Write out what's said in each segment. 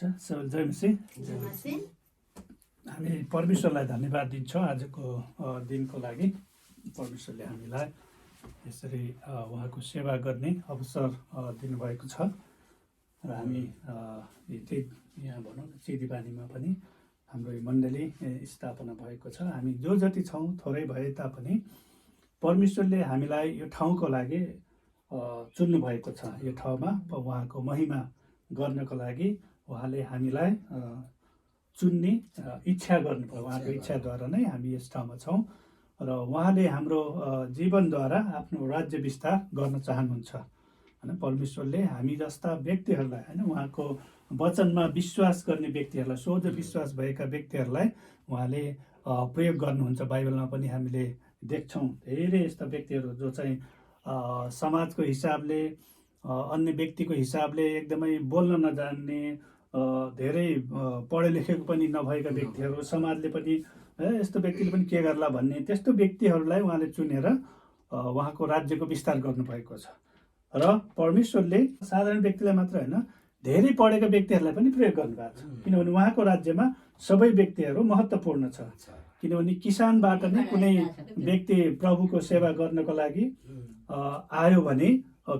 जय मसीह। हामी परमेश्वरलाई धन्यवाद दिन्छौँ आजको दिनको लागि। परमेश्वरले हामीलाई यसरी उहाँको सेवा गर्ने अवसर दिनुभएको छ र हामी यहाँ भनौँ चिदीपानीमा पनि हाम्रो मण्डली स्थापना भएको छ। हामी जो जति छौँ थोरै भए तापनि परमेश्वरले हामीलाई यो ठाउँको लागि चुन्नु भएको छ। यो ठाउँमा उहाँको महिमा गर्नको लागि उहाँले हामीलाई चुन्ने इच्छा गर्नुभयो। उहाँको इच्छाद्वारा नै हामी यस ठाउँमा छौँ र उहाँले हाम्रो जीवनद्वारा आफ्नो राज्य विस्तार गर्न चाहनुहुन्छ। होइन, परमेश्वरले हामी जस्ता व्यक्तिहरूलाई, होइन, उहाँको वचनमा विश्वास गर्ने व्यक्तिहरूलाई, सोझो विश्वास भएका व्यक्तिहरूलाई उहाँले प्रयोग गर्नुहुन्छ। बाइबलमा पनि हामीले देख्छौँ धेरै यस्ता व्यक्तिहरू जो चाहिँ समाजको हिसाबले, अन्य व्यक्तिको हिसाबले एकदमै बोल्न नजान्ने, धेरै पढे लेखेको पनि नभएका व्यक्तिहरू, समाजले पनि यस्तो व्यक्तिले पनि के गर्ला भन्ने त्यस्तो व्यक्तिहरूलाई उहाँले चुनेर उहाँको राज्यको विस्तार गर्नुभएको छ। र परमेश्वरले साधारण व्यक्तिलाई मात्र होइन, धेरै पढेका व्यक्तिहरूलाई पनि प्रयोग गर्नुभएको छ। किनभने उहाँको राज्यमा सबै व्यक्तिहरू महत्त्वपूर्ण छ। किनभने किसानबाट नै कुनै व्यक्ति प्रभुको सेवा गर्नको लागि आयो भने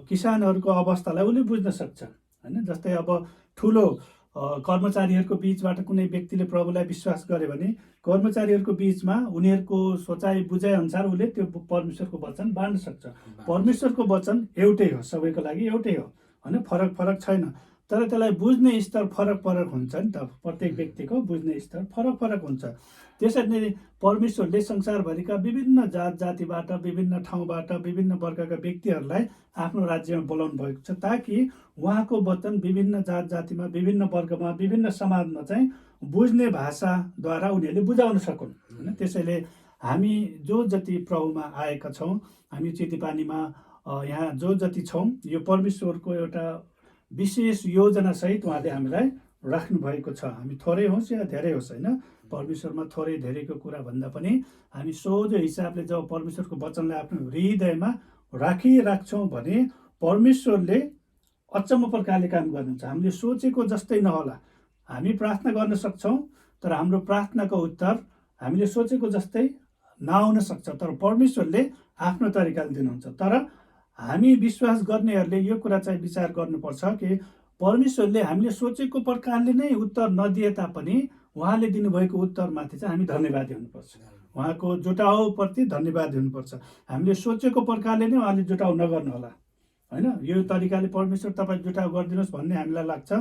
किसानहरूको अवस्थालाई उसले बुझ्न सक्छ। होइन, जस्तै अब ठुलो कर्मचारीहरूको बिचबाट कुनै व्यक्तिले प्रभुलाई विश्वास गर्यो भने कर्मचारीहरूको बिचमा उनीहरूको सोचाइ बुझाइ अनुसार उसले त्यो परमेश्वरको वचन बाँड्न सक्छ। परमेश्वरको वचन एउटै हो, सबैको लागि एउटै हो, होइन, फरक फरक छैन। तर त्यसलाई बुझ्ने स्तर फरक फरक हुन्छ नि त। प्रत्येक व्यक्तिको बुझ्ने स्तर फरक फरक हुन्छ। त्यसरी नै परमेश्वरले संसारभरिका विभिन्न जात जातिबाट, विभिन्न ठाउँबाट, विभिन्न वर्गका व्यक्तिहरूलाई आफ्नो राज्यमा बोलाउनु भएको छ, ताकि उहाँको वचन विभिन्न जात जातिमा, विभिन्न वर्गमा, विभिन्न समाजमा चाहिँ बुझ्ने भाषाद्वारा उनीहरूले बुझाउन सकुन्। होइन, त्यसैले हामी जो जति प्रभुमा आएका छौँ, हामी चिदीपानीमा यहाँ जो जति छौँ, यो परमेश्वरको एउटा विशेष योजनासहित उहाँले हामीलाई राख्नु भएको छ। हामी थोरै होस् या धेरै होस्, होइन, परमेश्वरमा थोरै धेरैको कुरा भन्दा पनि हामी सोझो हिसाबले जब परमेश्वरको वचनलाई आफ्नो हृदयमा राखिराख्छौँ भने परमेश्वरले अचम्म प्रकारले काम गर्नुहुन्छ। हामीले सोचेको जस्तै नहोला। हामी प्रार्थना गर्न सक्छौँ, तर हाम्रो प्रार्थनाको उत्तर हामीले सोचेको जस्तै नआउन सक्छ, तर परमेश्वरले आफ्नो तरिकाले दिनुहुन्छ। तर हामी विश्वास गर्नेहरूले यो कुरा चाहिँ विचार गर्नुपर्छ कि परमेश्वरले हामीले सोचेको प्रकारले नै उत्तर नदिए तापनि उहाँले दिनुभएको उत्तरमाथि चाहिँ हामी धन्यवादी हुनुपर्छ। उहाँको जुटाउप्रति धन्यवादी हुनुपर्छ। हामीले सोचेको प्रकारले नै उहाँले जुटाउ नगर्नुहोला। होइन, यो तरिकाले परमेश्वर तपाईँ जुटाउ गरिदिनुहोस् भन्ने हामीलाई लाग्छ,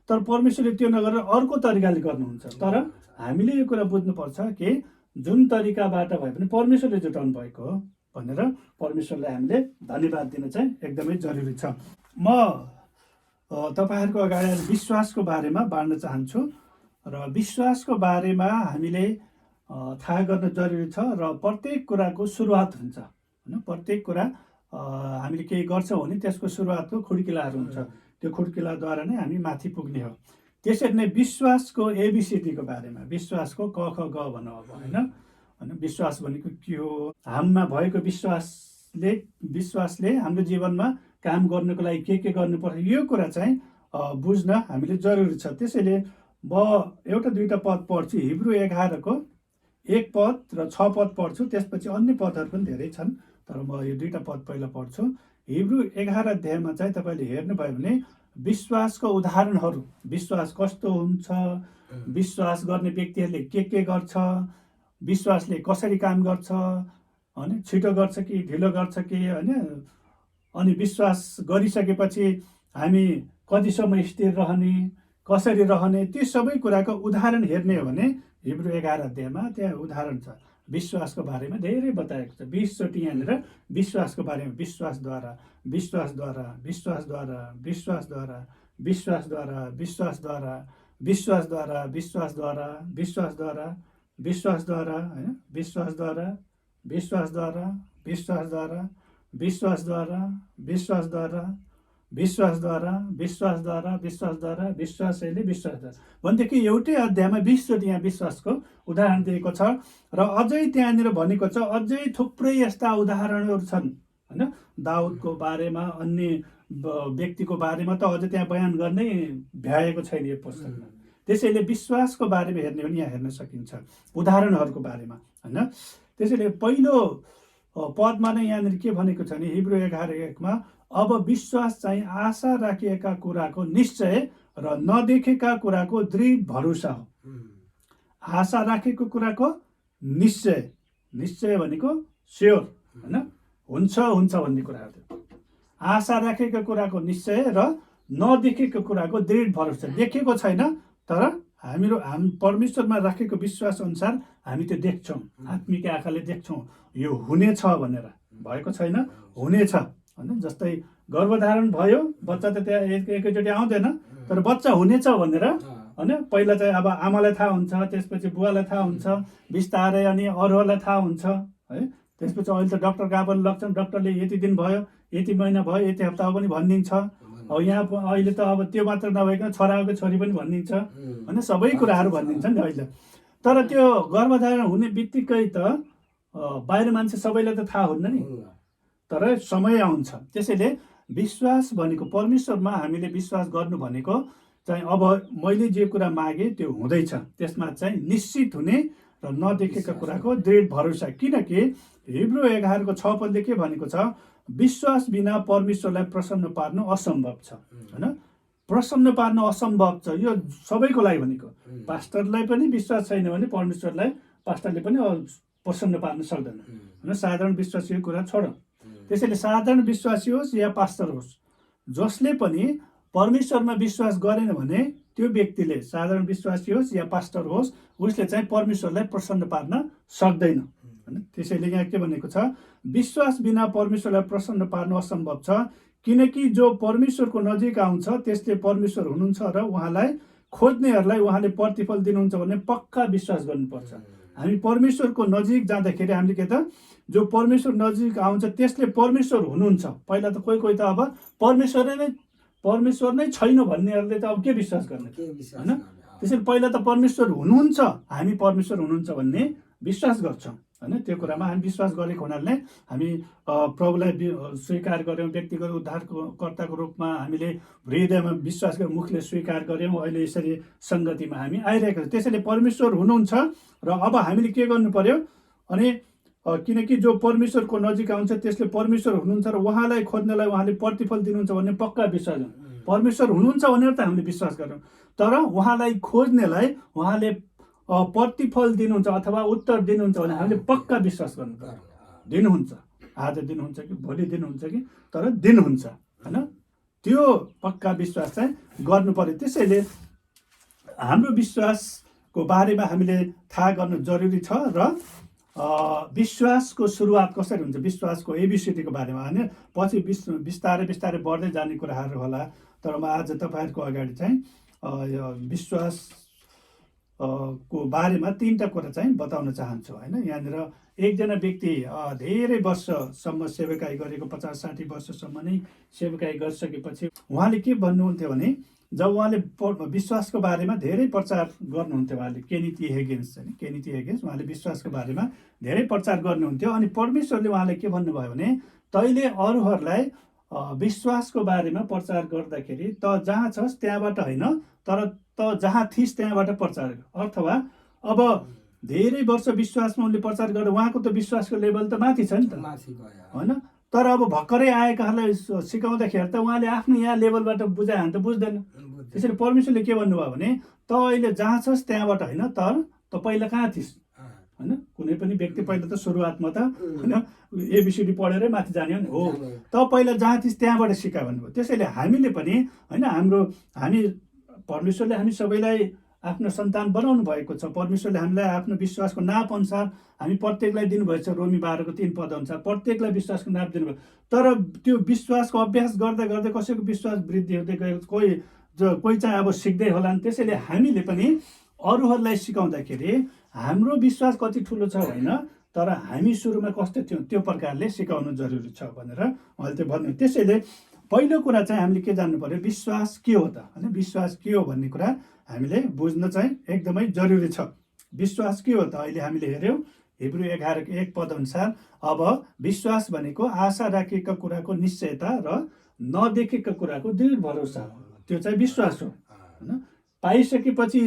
तर परमेश्वरले त्यो नगरेर अर्को तरिकाले गर्नुहुन्छ। तर हामीले यो कुरा बुझ्नुपर्छ कि जुन तरिकाबाट भए पनि परमेश्वरले जुटाउनु भएको हो भनेर परमेश्वरलाई हामीले धन्यवाद दिन चाहिँ एकदमै जरुरी छ। म तपाईँहरूको अगाडि विश्वासको बारेमा बाँड्न चाहन्छु र विश्वासको बारेमा हामीले थाहा गर्न जरुरी छ। र प्रत्येक कुराको सुरुवात हुन्छ। होइन, प्रत्येक कुरा हामीले केही गर्छौँ भने त्यसको सुरुवातको खुड्किलाहरू हुन्छ। त्यो खुड्किलाद्वारा नै हामी माथि पुग्ने हो। त्यसरी नै विश्वासको एबिसिडीको बारेमा, विश्वासको क ख ग भनौँ अब, होइन, विश्वास भनेको के हो? हाममा भएको विश्वासले हाम्रो जीवनमा काम गर्नको लागि के गर्नुपर्छ, यो कुरा चाहिँ बुझ्न हामीले जरुरी छ। त्यसैले म एउटा दुईवटा पद पढ्छु। हिब्रू 11को 1 पद र 6 पद पढ्छु। त्यसपछि अन्य पदहरू पनि धेरै छन्, तर म यो दुईवटा पद पहिला पढ्छु। हिब्रू 11 अध्यायमा चाहिँ तपाईँले हेर्नुभयो भने विश्वासको उदाहरणहरू, विश्वास कस्तो हुन्छ, विश्वास गर्ने व्यक्तिहरूले के गर्छ, विश्वासले कसरी काम गर्छ, होइन, छिटो गर्छ कि ढिलो गर्छ कि, होइन, अनि विश्वास गरिसकेपछि हामी कतिसम्म स्थिर रहने, कसरी रहने, ती सबै कुराको उदाहरण हेर्ने हो भने हिब्रू 11 अध्यायमा त्यहाँ उदाहरण छ। विश्वासको बारेमा धेरै बताएको छ। 20 चोटि यहाँनिर विश्वासको बारेमा, विश्वासद्वारा, विश्वासद्वारा, विश्वासद्वारा, विश्वासद्वारा, विश्वासद्वारा, विश्वासद्वारा, विश्वासद्वारा, विश्वासद्वारा, विश्वासद्वारा, विश्वासद्वारा, होइन, विश्वासद्वारा, विश्वासद्वारा, विश्वासद्वारा, विश्वासद्वारा, विश्वासद्वारा, विश्वासद्वारा, विश्वासद्वारा, विश्वासद्वारा, विश्वासैले विश्वासद्वारा भनेदेखि एउटै अध्यायमा 20 चोटि यहाँ विश्वासको उदाहरण दिएको छ। र अझै त्यहाँनिर भनेको छ, अझै थुप्रै यस्ता उदाहरणहरू छन्। होइन, दाउदको बारेमा, अन्य व्यक्तिको बारेमा त अझ त्यहाँ बयान गर्नै भ्याएको छैन यो पुस्तकमा। त्यसैले विश्वासको बारेमा हेर्ने भने यहाँ हेर्न सकिन्छ, उदाहरणहरूको बारेमा होइन। त्यसैले पहिलो पदमा नै यहाँनिर के भनेको छ भने हिब्रू 11:1 अब विश्वास चाहिँ आशा राखिएका कुराको निश्चय र नदेखेका कुराको दृढ भरोसा हो। आशा राखेको कुराको निश्चय, निश्चय भनेको स्योर होइन, हुन्छ भन्ने कुरा हो। आशा राखेको कुराको निश्चय र नदेखेको कुराको दृढ भरोसा। देखेको छैन तर हामी परमेश्वरमा राखेको विश्वास अनुसार हामी त्यो देख्छौँ, आत्मिक आँखाले देख्छौँ यो हुनेछ भनेर। भएको छैन, हुनेछ होइन। जस्तै गर्भधारण भयो, बच्चा त त्यहाँ एकैचोटि आउँदैन, तर बच्चा हुनेछ भनेर होइन। पहिला चाहिँ अब आमालाई थाहा हुन्छ, त्यसपछि बुवालाई थाहा हुन्छ, बिस्तारै अनि अरूहरूलाई थाहा हुन्छ है। त्यसपछि अहिले त डक्टर कहाँ पनि लग्छन्, डक्टरले यति दिन भयो, यति महिना भयो, यति हप्ता पनि भनिदिन्छ। अब यहाँ अहिले त अब त्यो मात्र नभइकन छोराको छोरी पनि भनिदिन्छ होइन, सबै कुराहरू भनिदिन्छ नि अहिले। तर त्यो गर्भधारण हुने बित्तिकै त बाहिर मान्छे सबैलाई त थाहा हुन्न नि, तर समय आउँछ। त्यसैले विश्वास भनेको परमेश्वरमा हामीले विश्वास गर्नु भनेको चाहिँ अब मैले जे कुरा मागेँ त्यो हुँदैछ, त्यसमा चाहिँ निश्चित हुने र नदेखेका कुराको दृढ भरोसा। किनकि हिब्रू 11:6 के भनेको छ, विश्वास बिना परमेश्वरलाई प्रसन्न पार्नु असम्भव छ होइन। प्रसन्न पार्नु असम्भव छ, यो सबैको लागि भनेको। पास्टरलाई पनि विश्वास छैन भने परमेश्वरलाई पास्टरले पनि प्रसन्न पार्न सक्दैन होइन। साधारण विश्वासी कुरा छोड। त्यसैले साधारण विश्वासी होस् या पास्टर होस्, जसले पनि परमेश्वरमा विश्वास गरेन भने त्यो व्यक्तिले साधारण विश्वासी होस् या पास्टर होस्, उसले चाहिँ परमेश्वरलाई प्रसन्न पार्न सक्दैन होइन। त्यसैले यहाँ के भनेको छ, विश्वास बिना परमेश्वरलाई प्रसन्न पार्नु असम्भव छ, किनकि जो परमेश्वरको नजिक आउँछ त्यसले परमेश्वर हुनुहुन्छ र उहाँलाई खोज्नेहरूलाई उहाँले प्रतिफल दिनुहुन्छ भन्ने पक्का विश्वास गर्नुपर्छ। हामी परमेश्वरको नजिक जाँदाखेरि हामीले के त, जो परमेश्वर नजिक आउँछ त्यसले परमेश्वर हुनुहुन्छ। पहिला त कोही त अब परमेश्वर नै छैन भन्नेहरूले त अब के विश्वास गर्ने होइन। त्यसैले पहिला त परमेश्वर हुनुहुन्छ, हामी परमेश्वर हुनुहुन्छ भन्ने विश्वास गर्छौँ होइन। त्यो कुरामा हामी विश्वास गरेको हुनाले हामी प्रभुलाई स्वीकार गऱ्यौँ, व्यक्तिगत उद्धारकर्ताको रूपमा हामीले हृदयमा विश्वास गरेर मुखले स्वीकार गऱ्यौँ। अहिले यसरी सङ्गतिमा हामी आइरहेको छ। त्यसैले परमेश्वर हुनुहुन्छ र अब हामीले के गर्नु पर्यो अनि किनकि जो परमेश्वरको नजिक आउँछ त्यसले परमेश्वर हुनुहुन्छ र उहाँलाई खोज्नलाई उहाँले प्रतिफल दिनुहुन्छ भन्ने पक्का विश्वास हो। परमेश्वर हुनुहुन्छ भनेर त हामीले विश्वास गऱ्यौँ, तर उहाँलाई खोज्नेलाई उहाँले प्रतिफल दिनुहुन्छ अथवा उत्तर दिनुहुन्छ भने हामीले पक्का विश्वास गर्नु पर्यो। दिनुहुन्छ, आज दिनुहुन्छ कि भोलि दिनुहुन्छ कि, तर दिनुहुन्छ होइन। त्यो पक्का विश्वास चाहिँ गर्नु पर्यो। त्यसैले हाम्रो विश्वासको बारेमा हामीले थाहा गर्नु जरुरी छ र विश्वासको सुरुवात कसरी हुन्छ, विश्वासको एबिसिडीको बारेमा होइन पछि बिस्तारै बढ्दै जाने कुराहरू होला। तर म आज तपाईँहरूको अगाडि चाहिँ विश्वास को बारेमा 3टा कुरा चाहिँ बताउन चाहन्छु होइन। यहाँनिर एकजना व्यक्ति धेरै वर्षसम्म सेवाकाई गरेको, 50-60 वर्षसम्म नै सेवाकाई गरिसकेपछि उहाँले के भन्नुहुन्थ्यो भने, जब उहाँले विश्वासको बारेमा धेरै प्रचार गर्नुहुन्थ्यो, उहाँले केनिथी हेगेन्स उहाँले विश्वासको बारेमा धेरै प्रचार गर्नुहुन्थ्यो। अनि परमेश्वरले उहाँलाई के भन्नुभयो भने, तैँले अरूहरूलाई विश्वासको बारेमा प्रचार गर्दाखेरि त जहाँ छस् त्यहाँबाट होइन, तर त जहाँ थिस् त्यहाँबाट प्रचार गर। अथवा अब धेरै वर्ष विश्वासमा उनले प्रचार गरेर उहाँको त विश्वासको लेभल त माथि छ नि त होइन। तर अब भर्खरै आएकाहरूलाई सिकाउँदाखेरि त उहाँले आफ्नो यहाँ लेभलबाट बुझायो भने त बुझ्दैन। त्यसैले परमेश्वरले के भन्नुभयो भने, त अहिले जहाँ छस् त्यहाँबाट होइन, तर त पहिला कहाँ थिस् होइन। कुनै पनि व्यक्ति पहिला त सुरुवातमा त होइन एबिसिडी पढेरै माथि जाने हो त पहिला जहाँ थिस् त्यहाँबाट सिका भन्नुभयो। त्यसैले हामीले पनि होइन हामी परमेश्वरले हामी सबैलाई आफ्नो सन्तान बनाउनु भएको छ। परमेश्वरले हामीलाई आफ्नो विश्वासको नाप अनुसार हामी प्रत्येकलाई दिनुभएको छ। रोमी 12:3 अनुसार प्रत्येकलाई विश्वासको नाप दिनुभयो। तर त्यो विश्वासको अभ्यास गर्दै गर्दै कसैको विश्वास वृद्धि हुँदै गयो, कोही चाहिँ अब सिक्दै होलान्। त्यसैले हामीले पनि अरूहरूलाई सिकाउँदाखेरि हाम्रो विश्वास कति ठुलो छ होइन, तर हामी सुरुमा कस्तो थियौँ त्यो प्रकारले सिकाउनु जरुरी छ भनेर उहाँले त्यो भन्नु। त्यसैले पहिलो कुरा चाहिँ हामीले के जान्नु पर्यो, विश्वास के हो त होइन। विश्वास के हो भन्ने कुरा हामीले बुझ्न चाहिँ एकदमै जरुरी छ। विश्वास के हो त, अहिले हामीले हेऱ्यौँ हिब्रू 11:1 अनुसार अब विश्वास भनेको आशा राखिएका कुराको निश्चयता र नदेखेको कुराको दृढ भरोसा हो, त्यो चाहिँ विश्वास हो होइन। पाइसकेपछि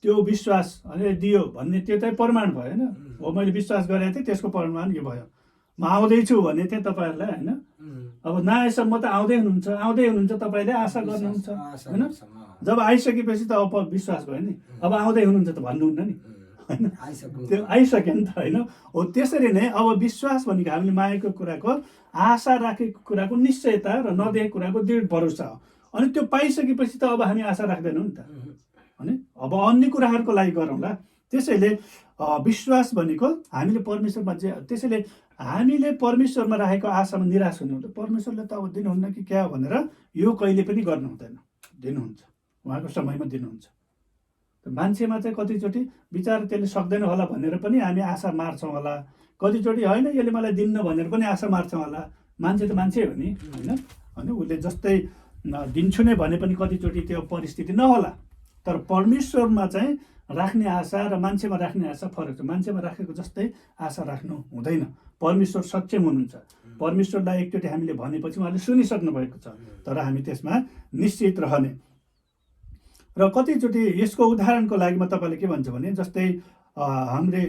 त्यो विश्वास दियो भन्ने त्यो चाहिँ प्रमाण भयो होइन। हो मैले विश्वास गरेको थिएँ, त्यसको प्रमाण यो भयो। म आउँदैछु भन्ने थिएँ तपाईँहरूलाई होइन। अब नआएसम्म त आउँदै हुनुहुन्छ तपाईँले आशा गर्नुहुन्छ होइन। जब आइसकेपछि त अब विश्वास भयो नि, अब आउँदै हुनुहुन्छ त भन्नुहुन्न नि होइन, त्यो आइसक्यो नि त होइन। हो त्यसरी नै अब विश्वास भनेको हामीले मागेको कुराको आशा राखेको कुराको निश्चयता र नदेखेको कुराको दृढ भरोसा हो। अनि त्यो पाइसकेपछि त अब हामी आशा राख्दैनौँ नि त होइन। अब अन्य कुराहरूको लागि गरौँला। त्यसैले विश्वास भनेको हामीले परमेश्वरमा त्यसैले हामीले परमेश्वरमा राखेको आशामा निराश हुनु हुँदैन। परमेश्वरले त अब दिनुहुन्न कि क्या भनेर यो कहिले पनि गर्नु हुँदैन, दिनुहुन्छ, उहाँको समयमा दिनुहुन्छ। मान्छेमा चाहिँ कतिचोटि विचार त्यसले सक्दैन होला भनेर पनि हामी आशा मार्छौँ होला, कतिचोटि होइन यसले मलाई दिन्न भनेर पनि आशा मार्छौँ होला। मान्छे त मान्छे हो नि होइन, उसले जस्तै दिन्छु नै भने पनि कतिचोटि त्यो परिस्थिति नहोला। तर परमेश्वरमा चाहिँ राख्ने आशा र मान्छेमा राख्ने आशा फरक छ। मान्छेमा राखेको जस्तै आशा राख्नु हुँदैन। परमेश्वर सक्षम हुनुहुन्छ। परमेश्वरलाई एकचोटि हामीले भनेपछि उहाँले सुनिसक्नु भएको छ, तर हामी त्यसमा निश्चित रहने। र कतिचोटि यसको उदाहरणको लागि म तपाईँले के भन्छु भने, जस्तै हामीले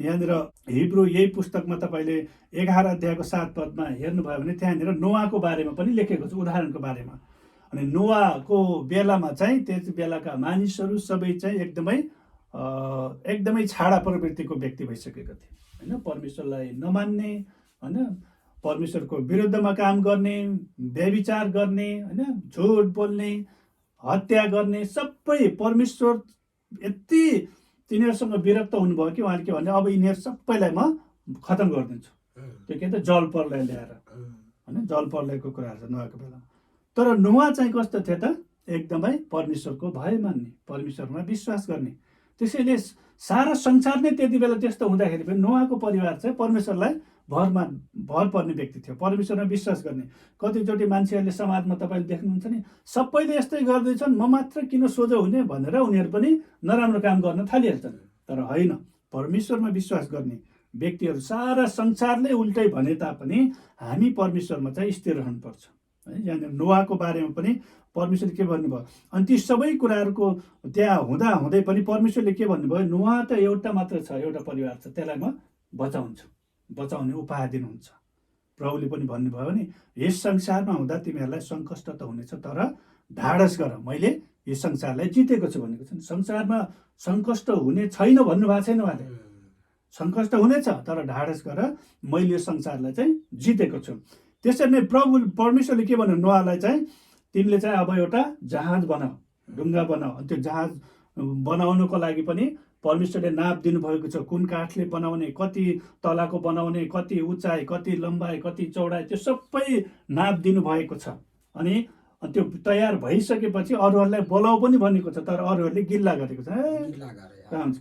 यहाँनिर हिब्रू यही पुस्तकमा तपाईँले 11 अध्यायको 7 पदमा हेर्नुभयो भने त्यहाँनिर नोआको बारेमा पनि लेखेको छ, उदाहरणको बारेमा। अनि नोआको बेलामा चाहिँ त्यस बेलाका मानिसहरू सबै चाहिँ एकदमै छाडा प्रवृत्तिको व्यक्ति भइसकेको थिए होइन। परमेश्वरलाई नमान्ने होइन, परमेश्वरको विरुद्धमा काम गर्ने, व्यभिचार गर्ने होइन, झुट बोल्ने, हत्या गर्ने, सबै परमेश्वर यति तिनीहरूसँग विरक्त हुनुभयो कि उहाँले के भन्ने, अब यिनीहरू सबैलाई म खतम गरिदिन्छु। त्यो के त जल प्रलय ल्याएर होइन, जल प्रलयको कुराहरू छ नोआको बेलामा। तर नोआ चाहिँ कस्तो थियो त, एकदमै परमेश्वरको भय मान्ने, परमेश्वरमा विश्वास गर्ने। त्यसैले सारा संसार नै त्यति बेला त्यस्तो हुँदाखेरि पनि नोआको परिवार चाहिँ परमेश्वरलाई भर पर्ने व्यक्ति थियो, परमेश्वरमा विश्वास गर्ने। कतिचोटि मान्छेहरूले समाजमा तपाईँले देख्नुहुन्छ नि, सबैले यस्तै गर्दैछन्, म मात्र किन सोझो हुने भनेर उनीहरू पनि नराम्रो काम गर्न थालिहाल्छन्। तर होइन, परमेश्वरमा विश्वास गर्ने व्यक्तिहरू सारा संसारले उल्टै भने तापनि हामी परमेश्वरमा चाहिँ स्थिर रहनुपर्छ है। यहाँनिर नोआको बारेमा पनि परमेश्वरले के भन्नुभयो, अनि ती सबै कुराहरूको त्यहाँ हुँदा हुँदै पनि परमेश्वरले के भन्नुभयो, नोआ त एउटा मात्र छ, एउटा परिवार छ, त्यसलाई म बचाउँछु, बचाउने उपाय दिनुहुन्छ। प्रभुले पनि भन्नुभयो नि, यस संसारमा हुँदा तिमीहरूलाई सङ्कष्ट त हुनेछ, तर ढाडस गर, मैले यस संसारलाई जितेको छु भनेको छ। संसारमा सङ्कष्ट हुने छैन भन्नुभएको छैन उहाँले, सङ्कष्ट हुनेछ, तर ढाडस गर, मैले यो संसारलाई चाहिँ जितेको छु। त्यसरी नै परमेश्वरले के भन्नु, नोआलाई चाहिँ तिमीले चाहिँ अब एउटा जहाज बनाऊ, ढुङ्गा बनाऊ। अनि त्यो जहाज बनाउनुको लागि पनि परमेश्वरले नाप दिनुभएको छ, कुन काठले बनाउने, कति तलाको बनाउने, कति उचाइ, कति लम्बाइ, कति चौडाइ, त्यो सबै नाप दिनुभएको छ। अनि त्यो तयार भइसकेपछि अरूहरूलाई बोलाऊ पनि भनेको छ, तर अरूहरूले गिल्ला गरेको छ।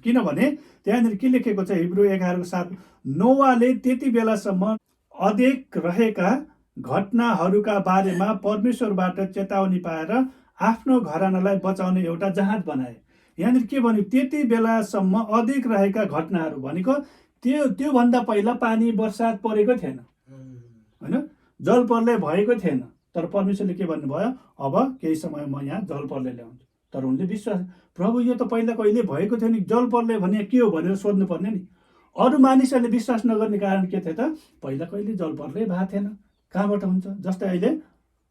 किनभने त्यहाँनिर के लेखेको छ, हिब्रू 11:7, नोआले त्यति बेलासम्म अदेख रहेका घटनाहरूका बारेमा परमेश्वरबाट चेतावनी पाएर आफ्नो घरानालाई बचाउने एउटा जहाज बनाए। यहाँनिर के भन्यो, त्यति बेलासम्म अदेख रहेका घटनाहरू भनेको त्योभन्दा पहिला पानी बर्सात परेको थिएन होइन, जल प्रलय भएको थिएन। तर परमेश्वरले के भन्नुभयो, अब केही समय म यहाँ जल प्रलय ल्याउँछु। तर उनले विश्वास, प्रभु यो त पहिला कहिले भएको थियो नि, जल प्रलय भने के हो भनेर सोध्नु पर्ने नि। अरू मानिसहरूले विश्वास नगर्ने कारण के थियो त, पहिला कहिले जल प्रलय भएको थिएन, कहाँबाट हुन्छ। जस्तै अहिले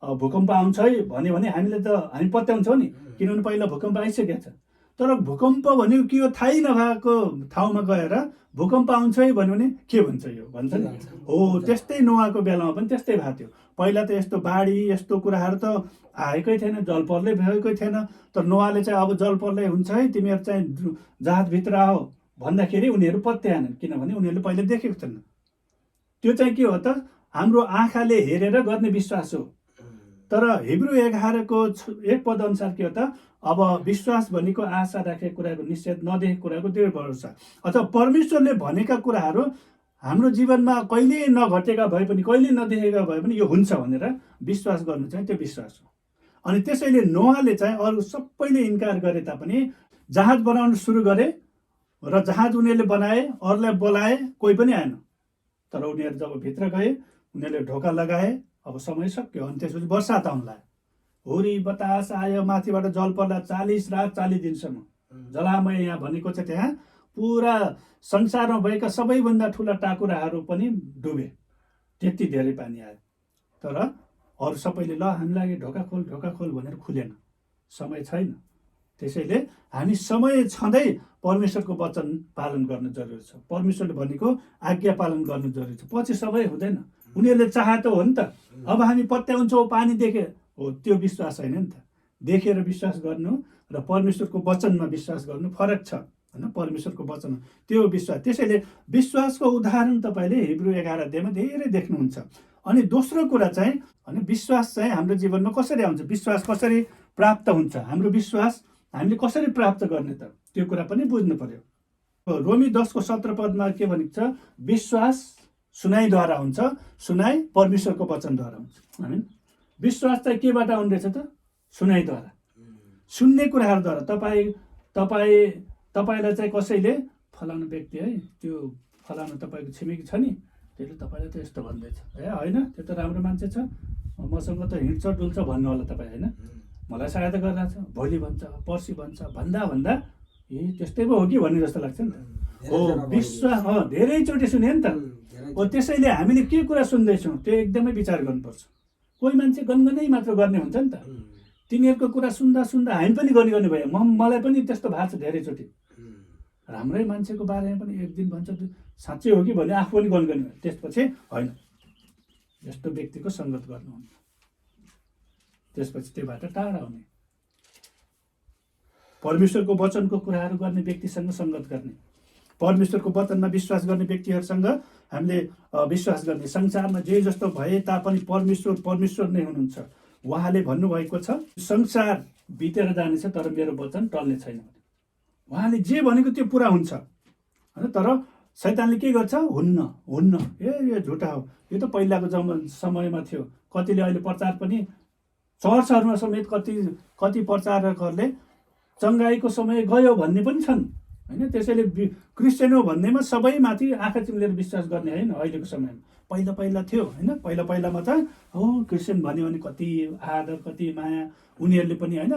भूकम्प आउँछ है भन्यो भने हामी पत्याउँछौँ नि, किनभने पहिला भूकम्प आइसकेको छ। तर भूकम्प भनेको के हो थाहै नभएको ठाउँमा गएर भूकम्प आउँछ है भन्यो भने के भन्छ, यो भन्छ नि। हो त्यस्तै नोआको बेलामा पनि त्यस्तै भएको थियो। पहिला त यस्तो बाढी यस्तो कुराहरू त आएकै थिएन, जल प्रलय भएकै थिएन। तर नोआले चाहिँ अब जल प्रलय हुन्छ है, तिमीहरू चाहिँ जहाजभित्र आओ भन्दाखेरि उनीहरू पत्याएनन्, किनभने उनीहरूले पहिले देखेको थिएन। त्यो चाहिँ के हो त, हाम्रो आँखाले हेरेर गर्ने विश्वास हो। तर हिब्रू 11:1 पद अनुसार के हो त, अब विश्वास भनेको आशा राखेको कुराको निश्चय, नदेखेको कुराको दृढ भरोसा। अथवा परमेश्वरले भनेका कुराहरू हाम्रो जीवनमा कहिले नघटेका भए पनि, कहिले नदेखेका भए पनि यो हुन्छ भनेर विश्वास गर्नु चाहिँ त्यो विश्वास हो। अनि त्यसैले नोआले चाहिँ अरू सबैले इन्कार गरे तापनि जहाज बनाउन सुरु गरे र जहाज उनीहरूले बनाए, अरूलाई बोलाए, कोही पनि आएन। तर उनीहरू जब भित्र गए, उनीहरूले ढोका लगाए अब समय सक्यो अनि त्यसपछि बर्सात आउन लाग्यो, हुरी बतास आयो, माथिबाट जल पर्ला 40 रात 40 दिनसम्म जलामय यहाँ भनेको छ। त्यहाँ पुरा संसारमा भएका सबैभन्दा ठुला टाकुराहरू पनि डुबे, त्यति धेरै पानी आयो। तर अरू सबैले ल हामीलाई ढोका खोल भनेर खुलेन, समय छैन। त्यसैले हामी समय छँदै परमेश्वरको वचन पालन गर्न जरुरी छ, परमेश्वरले भनेको आज्ञा पालन गर्नु जरुरी छ। पछि सबै हुँदैन, उनीहरूले चाहे त हो नि त। अब हामी पत्याउँछौँ पानी देखे हो, त्यो विश्वास होइन नि त। देखेर विश्वास गर्नु र परमेश्वरको वचनमा विश्वास गर्नु फरक छ होइन, परमेश्वरको वचन त्यो विश्वास। त्यसैले विश्वासको उदाहरण तपाईँले हिब्रू 11 अध्यायमा धेरै देख्नुहुन्छ। अनि दोस्रो कुरा चाहिँ अनि विश्वास चाहिँ हाम्रो जीवनमा कसरी आउँछ, विश्वास कसरी प्राप्त हुन्छ, हाम्रो विश्वास हामीले कसरी प्राप्त गर्ने त, त्यो कुरा पनि बुझ्नु पर्यो। रोमी 10:17 के भनेको छ, विश्वास सुनाइद्वारा हुन्छ, सुनाइ परमेश्वरको वचनद्वारा हुन्छ। होइन, विश्वास चाहिँ केबाट आउने रहेछ त, सुनाइद्वारा, सुन्ने कुराहरूद्वारा। तपाईँलाई चाहिँ कसैले फलानु व्यक्ति है, त्यो फलानु तपाईँको छिमेकी छ नि, त्यसले तपाईँलाई त यस्तो भन्दैछ, ए होइन त्यो त राम्रो मान्छे छ, मसँग त हिँड्छ डुल्छ भन्नु होला तपाईँ होइन, मलाई सहायता गरिरहेछ, भोलि भन्छ पर्सि भन्छ, भन्दा ए त्यस्तै पो हो कि भन्ने जस्तो लाग्छ नि त। हो, विश्वास धेरैचोटि सुने नि त हो। त्यसैले हामीले के कुरा सुन्दैछौँ त्यो एकदमै विचार गर्नुपर्छ। कोही मान्छे गनगनै मात्र गर्ने हुन्छ नि त, तिनीहरूको कुरा सुन्दा हामी पनि गर्ने भयो। मलाई पनि त्यस्तो भएको छ धेरैचोटि। राम्रै मान्छेको बारेमा पनि एक दिन भन्छ साँच्चै हो कि भने आफू पनि गर्ने भयो, त्यसपछि होइन यस्तो व्यक्तिको सङ्गत गर्नुहुन्न, त्यसपछि त्योबाट टाढा हुने। परमेश्वरको वचनको कुराहरू गर्ने व्यक्तिसँग सङ्गत गर्ने, परमेश्वरको वचनमा विश्वास गर्ने व्यक्तिहरूसँग हामीले विश्वास गर्ने। संसारमा जे जस्तो भए तापनि परमेश्वर नै हुनुहुन्छ। उहाँले भन्नुभएको छ संसार बितेर जानेछ तर मेरो वचन टल्ने छैन। उहाँले जे भनेको त्यो पुरा हुन्छ होइन। तर शैतानले के गर्छ, हुन्न यो झुटा हो, यो त पहिलाको समयमा थियो। कतिले अहिले प्रचार पनि चर्चहरूमा समेत कति प्रचारकहरूले चङ्गाईको समय गयो भन्ने पनि छन् होइन। त्यसैले क्रिस्चियन हो भन्नेमा सबैमाथि आँखा चिम्लेर विश्वास गर्ने होइन अहिलेको समयमा। पहिला थियो होइन, पहिलामा त हो क्रिस्चियन भन्यो भने कति आदर कति माया, उनीहरूले पनि होइन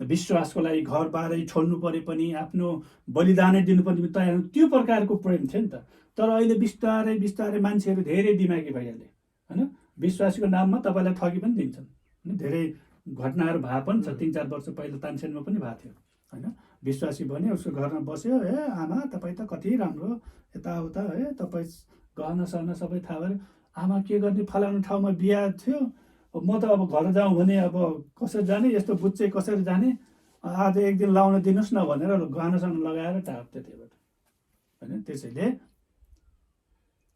विश्वासको लागि घर बारै छोड्नु परे पनि आफ्नो बलिदानै दिनुपर्ने तयार, त्यो प्रकारको प्रेम थियो नि त। तर अहिले बिस्तारै मान्छेहरू धेरै दिमागी भइहाले होइन। विश्वासीको नाममा तपाईँलाई ठगी पनि दिन्छन् होइन। धेरै घटनाहरू भए पनि छ, 3-4 वर्ष पहिला तानसेनमा पनि भएको थियो होइन। विश्वासी भने उसको घरमा बस्यो, ए आमा तपाईँ त कति राम्रो यताउता है, तपाईँ गहना सहना सबै थाहा भयो, आमा के गर्ने फलानु ठाउँमा बिहा थियो, म त अब घर जाउँ भने अब कसरी जाने, यस्तो बुच्चे कसरी जाने, आज एक दिन लाउन दिनुहोस् न भनेर गहनासँग लगाएर टाप्थ्यो त्योबाट होइन। त्यसैले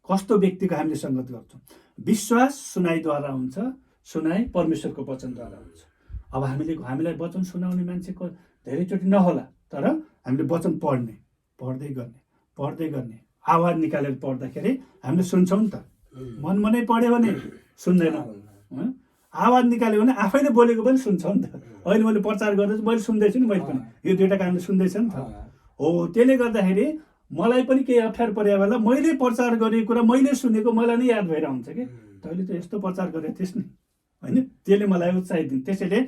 कस्तो व्यक्तिको हामीले सङ्गत गर्छौँ। विश्वास सुनाइद्वारा हुन्छ, सुनाइ परमेश्वरको वचनद्वारा हुन्छ। अब हामीलाई वचन सुनाउने मान्छेको धेरैचोटि नहोला, तर हामीले वचन पढ्दै गर्ने आवाज निकालेर पढ्दाखेरि हामीले सुन्छौँ नि त। मनमनै पढ्यो भने सुन्दैन, आवाज निकाल्यो भने आफैले बोलेको पनि सुन्छौँ नि त। अहिले मैले प्रचार गर्दैछु, मैले सुन्दैछु नि, मैले पनि यो दुईवटा कामले सुन्दैछ नि त। हो, त्यसले गर्दाखेरि मलाई पनि केही अप्ठ्यारो परेको बेला मैले प्रचार गरेको कुरा मैले सुनेको मलाई नै याद भएर हुन्छ कि तैँले त यस्तो प्रचार गरेको थिइस् नि होइन। त्यसले मलाई उत्साहित दिन्छ। त्यसैले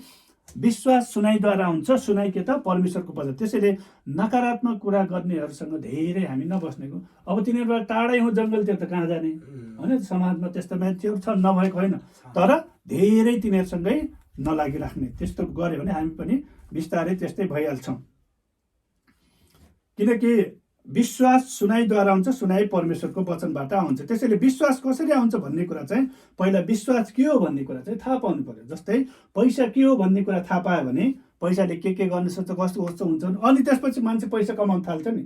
विश्वास सुनाइद्वारा हुन्छ, सुनाइ के त परमेश्वरको वचन। त्यसैले नकारात्मक कुरा गर्नेहरूसँग धेरै हामी नबस्नेको। अब तिनीहरूबाट टाढै हो, जङ्गलतिर त कहाँ जाने होइन। समाजमा त्यस्तो मान्छेहरू छन्, नभएको होइन, तर धेरै तिनीहरूसँगै नलागिराख्ने। त्यस्तो गऱ्यो भने हामी पनि बिस्तारै त्यस्तै भइहाल्छौँ। किनकि विश्वास सुनाइद्वारा हुन्छ, सुनाइ परमेश्वरको वचनबाट आउँछ। त्यसैले विश्वास कसरी आउँछ भन्ने कुरा चाहिँ पहिला विश्वास के हो भन्ने कुरा चाहिँ थाहा पाउनु पर्यो। जस्तै पैसा के हो भन्ने कुरा थाहा पायो भने पैसाले के गर्न सक्छ, कस्तो हुन्छ, अनि त्यसपछि मान्छे पैसा कमाउन थाल्छ नि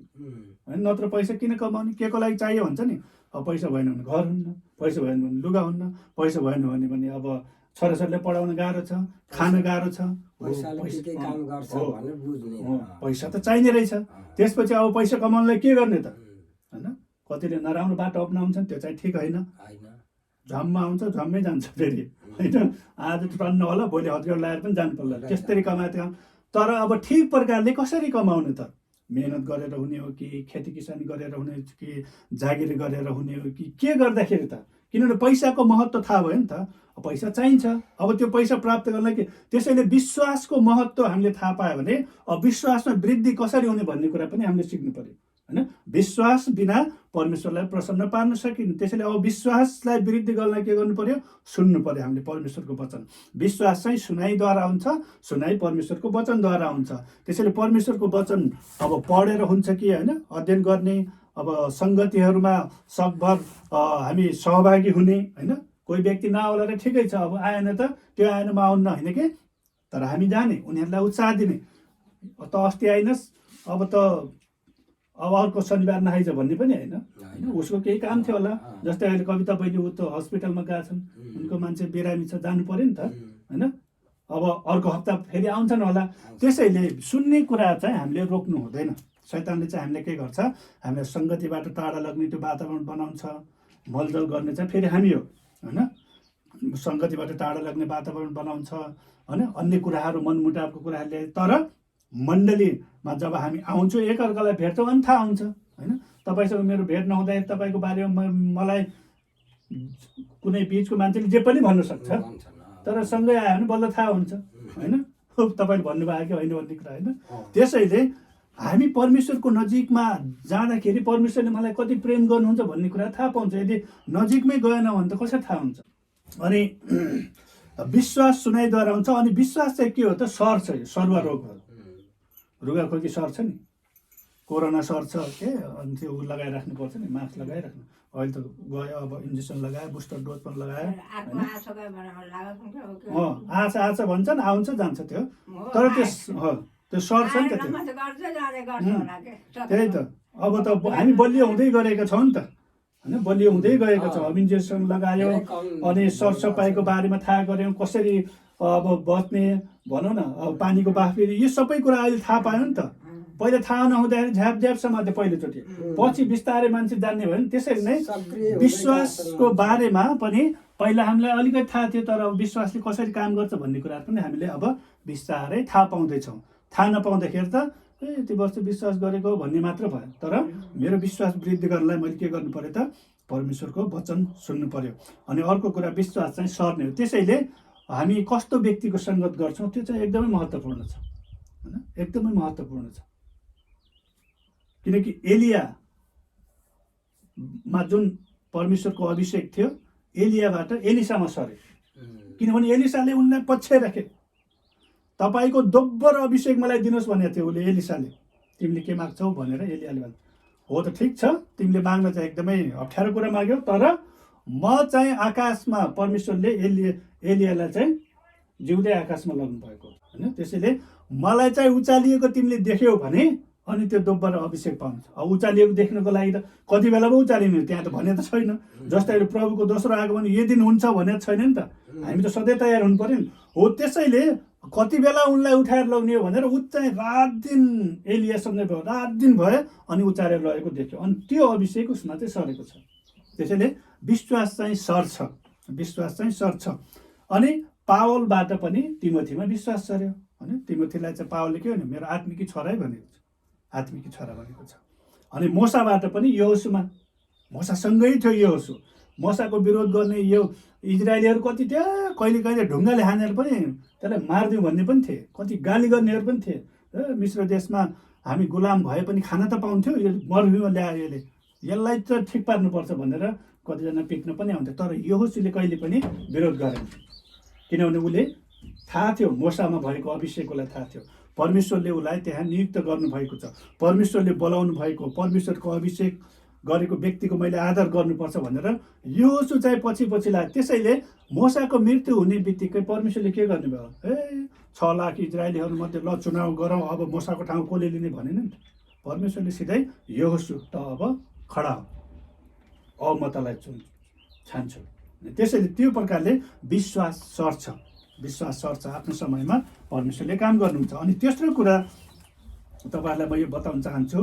होइन। नत्र पैसा किन कमाउने, के को लागि चाहियो भन्छ नि। अब पैसा भएन भने घर हुन्न, पैसा भएन भने लुगा हुन्न, पैसा भएन भने अब छोराछोरीले पढाउन गाह्रो छ, खान गाह्रो छ। पैसा त चाहिने रहेछ। त्यसपछि अब पैसा कमाउनलाई के गर्ने त होइन। कतिले नराम्रो बाटो अपनाउँछन्, त्यो चाहिँ ठिक होइन। झममा आउँछ झम्मै जान्छ फेरि होइन। आज टन्न होला, भोलि हतियार लगाएर पनि जानु पर्ला, त्यस्तरी कमाएको काम। तर अब ठिक प्रकारले कसरी कमाउने त, मेहनत गरेर हुने हो कि खेती किसानी गरेर हुने हो कि जागिर गरेर हुने हो कि के गर्दाखेरि त किनभने पैसाको महत्त्व थाहा भयो नि त। पैसा चाहिन्छ, अब त्यो पैसा प्राप्त गर्नलाई के, त्यसैले विश्वासको महत्त्व हामीले थाहा पायो भने अब विश्वासमा वृद्धि कसरी हुने भन्ने कुरा पनि हामीले सिक्नु पर्यो होइन। विश्वास बिना परमेश्वरलाई प्रसन्न पार्न सकिन्न। त्यसैले अब विश्वासलाई वृद्धि गर्नलाई के गर्नु पर्यो, सुन्नु पर्यो हामीले परमेश्वरको वचन। विश्वास चाहिँ सुनाइद्वारा हुन्छ, सुनाइ परमेश्वरको वचनद्वारा हुन्छ। त्यसैले परमेश्वरको वचन अब पढेर हुन्छ कि होइन, अध्ययन गर्ने, अब सङ्गतिहरूमा सकभर हामी सहभागी हुने होइन। कोही व्यक्ति नआउला र ठिकै छ, अब आएन त त्यो आएन म आउन्न होइन कि, तर हामी जाने, उनीहरूलाई उत्साह दिने। त अस्ति आइनस्, अब अर्को शनिबार नआइज भन्ने पनि होइन। उसको केही काम थियो होला, जस्तै अहिले कविता बहिनी ऊ त हस्पिटलमा गएको छन्, उनको मान्छे बिरामी छ, जानु पर्यो नि त होइन। अब अर्को हप्ता फेरि आउँछन् होला। त्यसैले सुन्ने कुरा चाहिँ हामीले रोक्नु हुँदैन। शैतानले चाहिँ हामीले के गर्छ, हामीलाई सङ्गतिबाट टाढा लाग्ने त्यो वातावरण बनाउँछ। मलजल गर्ने चाहिँ फेरि हामी हो होइन। सङ्गतिबाट टाढा लाग्ने वातावरण बनाउँछ होइन। अन्य कुराहरू, मनमुटावको कुराहरू ल्याए। तर मण्डलीमा जब हामी आउँछौँ, एकअर्कालाई भेट्छौँ अनि थाहा हुन्छ होइन। तपाईँसँग मेरो भेट नहुँदाखेरि तपाईँको बारेमा मलाई कुनै बिचको मान्छेले जे पनि भन्न सक्छ, तर सँगै आयो भने बल्ल थाहा हुन्छ होइन, तपाईँले भन्नुभयो कि होइन भन्ने कुरा होइन। त्यसैले हामी परमेश्वरको नजिकमा जाँदाखेरि परमेश्वरले मलाई कति प्रेम गर्नुहुन्छ भन्ने कुरा थाहा पाउँछ। यदि नजिकमै गएन भने त कसरी थाहा हुन्छ। अनि विश्वास सुनाइद्वारा हुन्छ। अनि विश्वास चाहिँ के हो त, सर्छ, सरुवा रोग हो, रुगाखोकी सर्छ नि, कोरोना सर्छ के, अनि त्यो लगाइराख्नुपर्छ नि, मास्क लगाइराख्नु। अहिले त गयो, अब इन्जेक्सन लगायो, बुस्टर डोज पनि लगायो। आछ भन्छन्, आउँछ जान्छ त्यो, तर त्यो सर्छ नि त त्यो। त्यही त, अब त हामी बलियो हुँदै गरेका छौँ नि त होइन, बलियो हुँदै गएको छ। अब इन्जेक्सन लगायो, अनि सरसफाइको बारेमा थाहा गऱ्यौँ, कसरी अब बच्ने भनौँ न, अब पानीको बाफी, यो सबै कुरा अहिले थाहा पायो नि त। पहिला थाहा नहुँदाखेरि झ्याप समात्यो पहिलोचोटि, पछि बिस्तारै मान्छे जान्ने भयो नि। त्यसरी नै विश्वासको बारेमा पनि पहिला हामीलाई अलिकति थाहा थियो, तर अब विश्वासले कसरी काम गर्छ भन्ने कुराहरू पनि हामीले अब बिस्तारै थाहा पाउँदैछौँ। थाहा नपाउँदाखेरि त यति वर्ष विश्वास गरेको भन्ने मात्र भयो। तर मेरो विश्वास वृद्धि गर्नलाई मैले के गर्नु पर्यो त, परमेश्वरको वचन सुन्नु पर्यो। अनि अर्को कुरा विश्वास चाहिँ सर्ने हो। त्यसैले हामी कस्तो व्यक्तिको सङ्गत गर्छौँ त्यो चाहिँ एकदमै महत्त्वपूर्ण छ होइन, एकदमै महत्त्वपूर्ण छ। किनकि एलियामा जुन परमेश्वरको अभिषेक थियो, एलियाबाट एलिसामा सरे, किनभने एलिसाले उनलाई पछ्याइराखे। तपाईँको दोब्बर अभिषेक मलाई दिनुहोस् भनेको थियो उसले, एलिसाले। तिमीले के माग्छौ भनेर एलियाले भने, हो त ठिक छ, तिमीले माग्न चाहिँ एकदमै अप्ठ्यारो कुरा माग्यौ, तर म चाहिँ आकाशमा, परमेश्वरले एलियालाई चाहिँ जिउँदै आकाशमा लग्नु भएको होइन। त्यसैले मलाई चाहिँ उचालिएको तिमीले देख्यौ भने अनि त्यो दोब्बर अभिषेक पाउँछ। अब उचालिएको देख्नको लागि त कति बेला पो उचालिनु, त्यहाँ त भने त छैन। जस्तै अहिले प्रभुको दोस्रो आगमन यो दिन हुन्छ भनेको छैन नि त, हामी त सधैँ तयार हुनु पर्यो नि। हो त्यसैले कति बेला उनलाई उठाएर लग्ने हो भनेर ऊ चाहिँ रात दिन एलियासँगै भयो, रात दिन भयो, अनि उचालेर लगेको देख्यो। अनि त्यो अभिषेक उसमा चाहिँ सरेको छ। त्यसैले विश्वास चाहिँ सर्छ, विश्वास चाहिँ सर्छ। अनि पावलबाट पनि तिमोथीमा विश्वास सर्यो होइन। तिमोथीलाई चाहिँ पावलले के भन्यो, मेरो आत्मिकी छोरै भनेको छ, आत्मिकी छोरा भनेको छ। अनि मोसाबाट पनि यहोशुमा, मोसासँगै थियो यहोशु। मोसाको विरोध गर्ने यो इजरायलीहरू कति थियो, कहिले कहिले ढुङ्गाले हानेर पनि त्यसलाई मारिदिउँ भन्ने पनि थिए, कति गाली गर्नेहरू पनि थिए। मिश्र देशमा हामी गुलाम भए पनि खाना त पाउँथ्यो, यो मरुभूमिमा ल्यायो, यसलाई त ठिक पार्नुपर्छ भनेर कतिजना पिट्न पनि आउँथ्यो। तर यहोशुले कहिले पनि विरोध गरेन, किनभने उसले थाहा थियो मोसामा भएको अभिषेक उसलाई थाहा थियो। परमेश्वरले उसलाई त्यहाँ नियुक्त गर्नुभएको छ, परमेश्वरले बोलाउनु भएको, परमेश्वरको अभिषेक गरेको व्यक्तिको मैले आदर गर्नुपर्छ भनेर यहोशु चाहिँ पछि लाग्यो। त्यसैले मोसाको मृत्यु हुने बित्तिकै परमेश्वरले के गर्नुभयो, 6 लाख इजरायलीहरू मध्ये ल चुनाव गरौँ, अब मोसाको ठाउँ कसले लिने भनेन नि। परमेश्वरले सिधै यहोशु त अब खडा हो, म तँलाई छान्छु। त्यसैले त्यो प्रकारले विश्वास सर्छ, विश्वास सर्छ। आफ्नो समयमा परमेश्वरले काम गर्नुहुन्छ। अनि तेस्रो कुरा तपाईँहरूलाई म यो बताउन चाहन्छु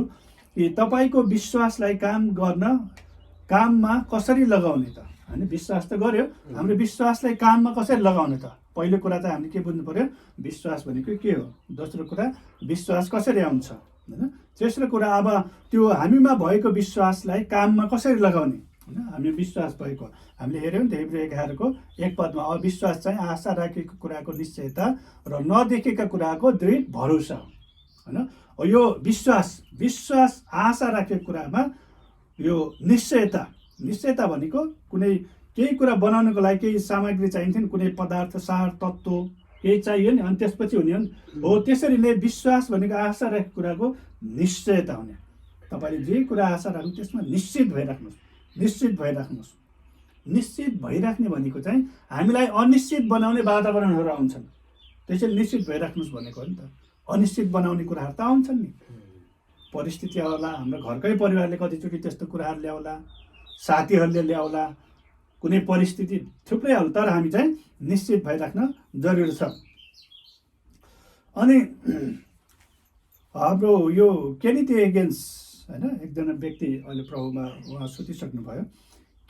कि तपाईँको विश्वासलाई काममा कसरी लगाउने त होइन। विश्वास त गर्यो, हाम्रो विश्वासलाई काममा कसरी लगाउने त। पहिलो कुरा त हामीले के बुझ्नु पर्यो, विश्वास भनेको के हो। दोस्रो कुरा विश्वास कसरी आउँछ होइन। तेस्रो कुरा अब त्यो हामीमा भएको विश्वासलाई काममा कसरी लगाउने, होइन। हामी विश्वास भएको हामीले हेऱ्यौँ नि त हिब्रू 11 को 1 पदमा अविश्वास चाहिँ आशा राखेको कुराको निश्चयता र नदेखेका कुराको दृढ भरोसा होइन। यो विश्वास आशा राखेको कुरामा यो निश्चयता भनेको कुनै केही कुरा बनाउनको लागि केही सामग्री चाहिन्थ्यो नि, कुनै पदार्थ सार तत्त्व केही चाहियो नि, अनि त्यसपछि हुने हो त्यसरी नै विश्वास भनेको आशा राखेको कुराको निश्चयता हुने। तपाईँले जे कुरा आशा राख्नु त्यसमा निश्चित भइराख्नुहोस्। निश्चित भइराख्ने भनेको चाहिँ हामीलाई अनिश्चित बनाउने वातावरणहरू आउँछन्, त्यसैले निश्चित भइराख्नुहोस् भनेको हो नि त। अनिश्चित बनाउने कुराहरू त आउँछन् नि, परिस्थिति आउला, हाम्रो घरकै परिवारले कतिचोटि त्यस्तो कुराहरू ल्याउला, साथीहरूले ल्याउला, कुनै परिस्थिति थुप्रै आउला, तर हामी चाहिँ निश्चित भइराख्न जरुरी छ। अनि हाम्रो यो केनिथी एगेन्स होइन, एकजना व्यक्ति अहिले प्रभुमा उहाँ सुतिसक्नुभयो।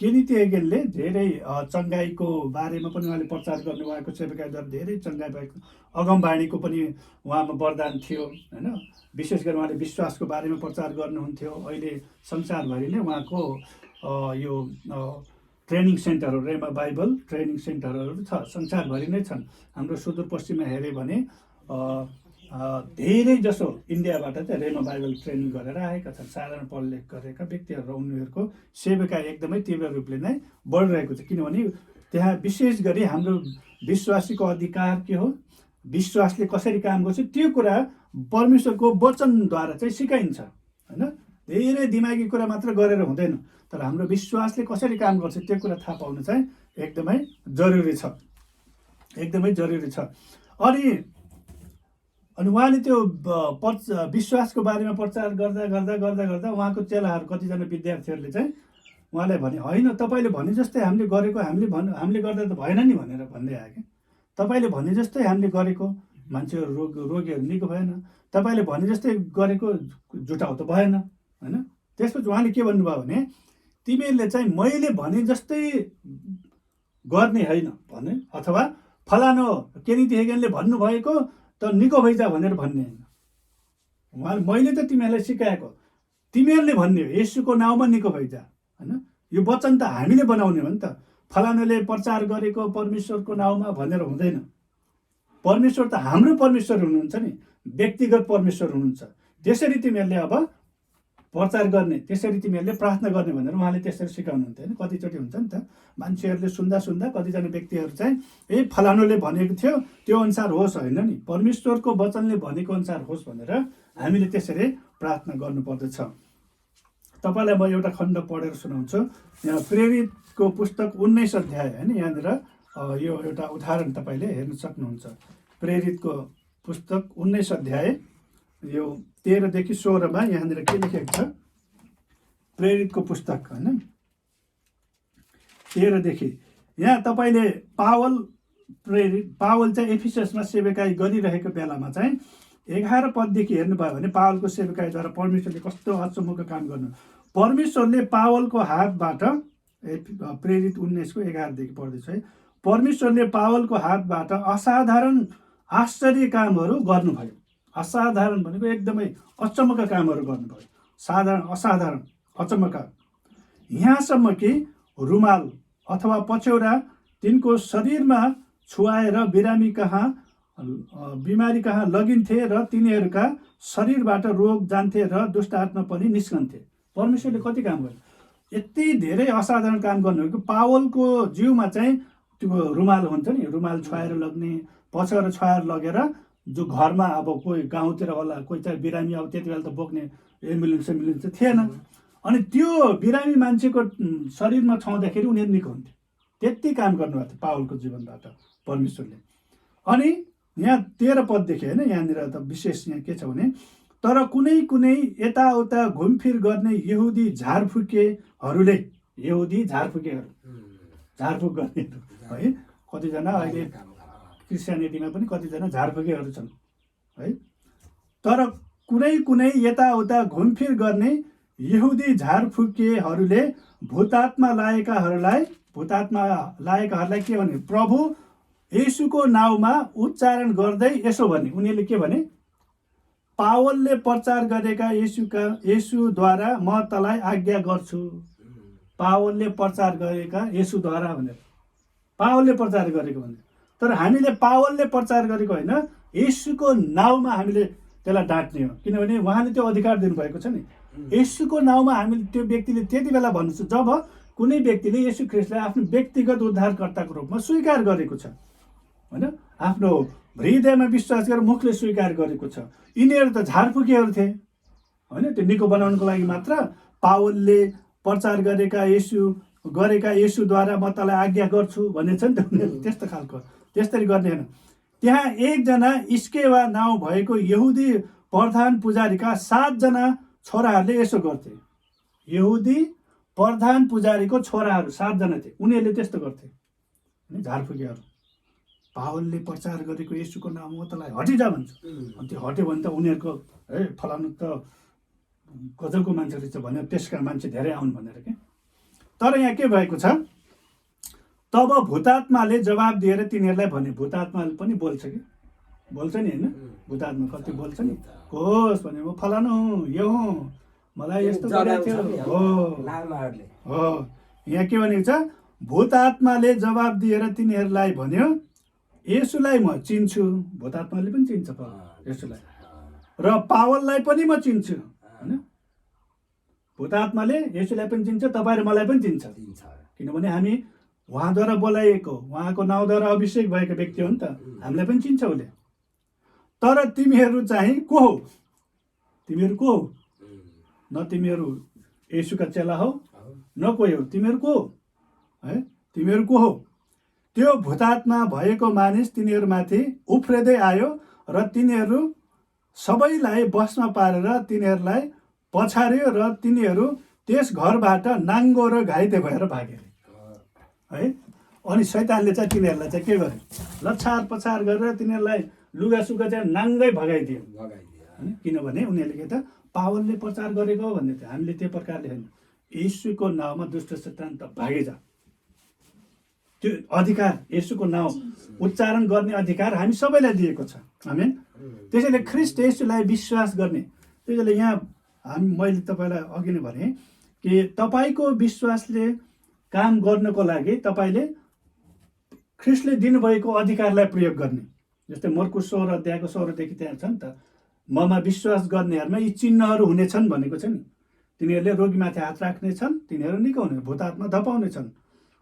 केनिथी एगेनले धेरै चङ्गाईको बारेमा पनि उहाँले प्रचार गर्नु, उहाँको सेवकाद्वारा धेरै चङ्गाई भएको अगमबाणीको पनि उहाँमा वरदान थियो होइन। विशेष गरी उहाँले विश्वासको बारेमा प्रचार गर्नुहुन्थ्यो। अहिले संसारभरि नै उहाँको यो ट्रेनिङ सेन्टरहरू, रेमा बाइबल ट्रेनिङ सेन्टरहरू छ, संसारभरि नै छन्। हाम्रो सुदूरपश्चिममा हेऱ्यो भने धेरै जसो इन्डियाबाट चाहिँ रेमा बाइबल ट्रेनिङ गरेर आएका छन्, साधारण पढ लेख गरेका व्यक्तिहरू, र उनीहरूको सेवका एकदमै तीव्र रूपले नै बढिरहेको छ। किनभने त्यहाँ विशेष गरी हाम्रो विश्वासीको अधिकार के हो, विश्वासले कसरी काम गर्छ, त्यो कुरा परमेश्वरको वचनद्वारा चाहिँ सिकाइन्छ होइन। धेरै दिमागी कुरा मात्र गरेर हुँदैन, तर हाम्रो विश्वासले कसरी काम गर्छ त्यो कुरा थाहा पाउनु चाहिँ एकदमै जरुरी छ। अनि उहाँले त्यो विश्वासको बारेमा प्रचार गर्दा उहाँको चेलाहरू कतिजना विद्यार्थीहरूले चाहिँ उहाँलाई भने, होइन तपाईँले भने जस्तै हामीले गरेको हामीले गर्दा त भएन नि भनेर भन्दै आयो क्या। तपाईँले भने जस्तै हामीले गरेको मान्छेहरू रोगीहरू निको भएन, तपाईँले भने जस्तै गरेको जुटाउ त भएन होइन। त्यसपछि उहाँले के भन्नुभयो भने, तिमीहरूले चाहिँ मैले भने जस्तै गर्ने होइन भने, अथवा फलानो केनिथी हेगनले भन्नुभएको त निको भइजा भनेर भन्ने होइन। उहाँले मैले त तिमीहरूलाई सिकाएको, तिमीहरूले भन्ने हो येशूको नाउँमा निको भइजा होइन। यो वचन त हामीले बनाउने हो नि त। फलानुले प्रचार गरेको परमेश्वरको नाउँमा भनेर हुँदैन। परमेश्वर त हाम्रो परमेश्वर हुनुहुन्छ नि, व्यक्तिगत परमेश्वर हुनुहुन्छ। त्यसरी तिमीहरूले अब प्रचार गर्ने, त्यसरी तिमीहरूले प्रार्थना गर्ने भनेर उहाँले त्यसरी सिकाउनुहुन्थ्यो होइन। कतिचोटि हुन्छ नि त, मान्छेहरूले सुन्दा कतिजना व्यक्तिहरू चाहिँ फलानुले भनेको थियो त्यो अनुसार होस्, होइन नि, परमेश्वरको वचनले भनेको अनुसार होस् भनेर हामीले त्यसरी प्रार्थना गर्नुपर्दछ। तपाईँलाई म एउटा खण्ड पढेर सुनाउँछु। यहाँ प्रेरितको पुस्तक 19 अध्याय होइन, यहाँनिर यो एउटा उदाहरण तपाईँले हेर्न सक्नुहुन्छ। प्रेरितको पुस्तक 19 अध्याय यो 13 देखि 16 यहाँनिर के लेखेको छ। प्रेरितको पुस्तक होइन 13 देखि यहाँ तपाईँले पावल चाहिँ एफिससमा सेवकाई गरिरहेको बेलामा चाहिँ 11 पददेखि हेर्नुभयो भने पावलको सेवकाईद्वारा परमेश्वरले कस्तो अचम्मको काम गर्नु। परमेश्वरले पावलको हातबाट, प्रेरित 19 को 11 देखि पढ्दैछ है, परमेश्वरले पावलको हातबाट असाधारण आश्चर्य कामहरू गर्नुभयो। असाधारण भनेको एकदमै अचम्मका कामहरू गर्नुभयो। असाधारण अचम्मका, यहाँसम्म कि रुमाल अथवा पछ्यौरा तिनको शरीरमा छुवाएर बिमारी कहाँ लगिन्थे र तिनीहरूका शरीरबाट रोग जान्थे र दुष्ट आत्मा पनि निस्कन्थे। परमेश्वरले कति काम गर्यो, यति धेरै असाधारण काम गर्नुभयो। पावलको जिउमा चाहिँ त्यो रुमाल हुन्छ नि, रुमाल छुवाएर लग्ने, पछ्यौरा छुवाएर लगेर जो घरमा अब कोही गाउँतिर होला, कोही चाहिँ बिरामी, अब त्यति बेला त बोक्ने एम्बुलेन्स थिएन। अनि त्यो बिरामी मान्छेको शरीरमा छाउँदाखेरि उनीहरू निको हुन्थ्यो। त्यति काम गर्नुभएको थियो पावलको जीवनबाट परमेश्वरले। अनि यहाँ 13 पददेखि होइन, यहाँनिर त विशेष यहाँ के छ भने, तर कुनै यताउता घुमफिर गर्ने यहुदी झारफुकेहरूले, झारफुक गर्नेहरू है, कतिजना अहिले क्रिस्चियनिटीमा पनि कतिजना झारफुकेहरू छन् है। तर कुनै यताउता घुमफिर गर्ने यहुदी झारफुकेहरूले भूतात्मा लाएकाहरूलाई के भने, प्रभु येशूको नाउँमा उच्चारण गर्दै यसो भने, उनीहरूले के भने, पावलले प्रचार गरेका येशूद्वारा म तँलाई आज्ञा गर्छु। पावलले प्रचार गरेका येशूद्वारा भनेर, पावलले प्रचार गरेको भनेर। तर हामीले पावलले प्रचार गरेको होइन, येशूको नाउँमा हामीले त्यसलाई डाँट्ने हो, किनभने उहाँले त्यो अधिकार दिनुभएको छ नि। येशूको नाउँमा हामीले त्यो व्यक्तिले त्यति बेला भन्नु, जब कुनै व्यक्तिले येशू ख्रिस्टलाई आफ्नो व्यक्तिगत उद्धारकर्ताको रूपमा स्वीकार गरेको छ, होइन, आफ्नो हृदयमा विश्वास गरेर मुखले स्वीकार गरेको छ। यिनीहरू त झारफुकेहरू थिए, होइन, त्यो निको बनाउनको लागि मात्र पावलले प्रचार गरेका येशूद्वारा म तँलाई आज्ञा गर्छु भनेको छ नि त। उनीहरू त्यस्तो खालको, त्यस्तरी गर्ने होइन। त्यहाँ एकजना इस्केवा नाउँ भएको यहुदी प्रधान पुजारीका 7 जना छोराहरूले यसो गर्थे। यहुदी प्रधान पुजारीको छोराहरू 7 जना थिए, उनीहरूले त्यस्तो गर्थे, झारफुकेहरू। पावलले प्रचार गरेको येशूको नाममा तँलाई हटिजा भन्छ। अनि त्यो हट्यो भने त उनीहरूको फलानु त गजबको मान्छे रहेछ भनेर त्यसका मान्छे धेरै आउन् भनेर के। तर यहाँ के भएको छ, तब भूतात्माले जवाब दिएर तिनीहरूलाई भने, भूतात्माले पनि बोल्छ कि, बोल्छ नि, होइन, भूतात्मा कति बोल्छ नि, होस् भने म फलानु यो हुँ, मलाई यस्तो गरेको थियो हो। यहाँ के भनेको छ, भूतात्माले जवाब दिएर तिनीहरूलाई भन्यो, येशूलाई म चिन्छु। भूतात्माले पनि चिन्छ येशूलाई, र पावललाई पनि म चिन्छु, होइन। भूतात्माले येशूलाई पनि चिन्छ, तपाईँ र मलाई पनि चिन्छ, किनभने हामी उहाँद्वारा बोलाइएको, उहाँको नाउँद्वारा अभिषेक भएको व्यक्ति हो नि त, हामीलाई पनि चिन्छ उसले। तर तिमीहरू चाहिँ को हो? तिमीहरू को हो? न तिमीहरू येशूका चेला हो, न कोही हो, तिमीहरू को हो? है, तिमीहरू को हो? त्यो भूतात्मा भएको मानिस तिनीहरूमाथि उफ्रिँदै आयो र तिनीहरू सबैलाई बसमा पारेर तिनीहरूलाई पछार्यो र तिनीहरू त्यस घरबाट नाङ्गो र घाइते भएर भागे, है। अनि शैतानले चाहिँ तिनीहरूलाई चाहिँ के गर्यो, लछार पछार गरेर तिनीहरूलाई लुगासुगा चाहिँ नाङ्गै भगाइदियो, होइन। किनभने उनीहरूले के त पावलले प्रचार गरेको हो भन्दै थियो, हामीले त्यो प्रकारले होइन। येशूको नाउँमा दुष्ट शैतान त भागे जा। त्यो अधिकार, येशूको नाउँ उच्चारण गर्ने अधिकार हामी सबैलाई दिएको छ, आमेन। त्यसैले ख्रिस्ट येशूलाई विश्वास गर्ने, त्यसैले यहाँ मैले तपाईँलाई अघि नै भने कि तपाईँको विश्वासले काम गर्नको लागि तपाईँले ख्रिस्टले दिनुभएको अधिकारलाई प्रयोग गर्ने। जस्तै मर्कुस 16 अध्यायको 16 त्यहाँ छ नि त, ममा विश्वास गर्नेहरूमा यी चिन्हहरू हुनेछन् भनेको छ नि। तिनीहरूले रोगीमाथि हात राख्नेछन्, तिनीहरू निको हुने, भूतात्मा धपाउनेछन्,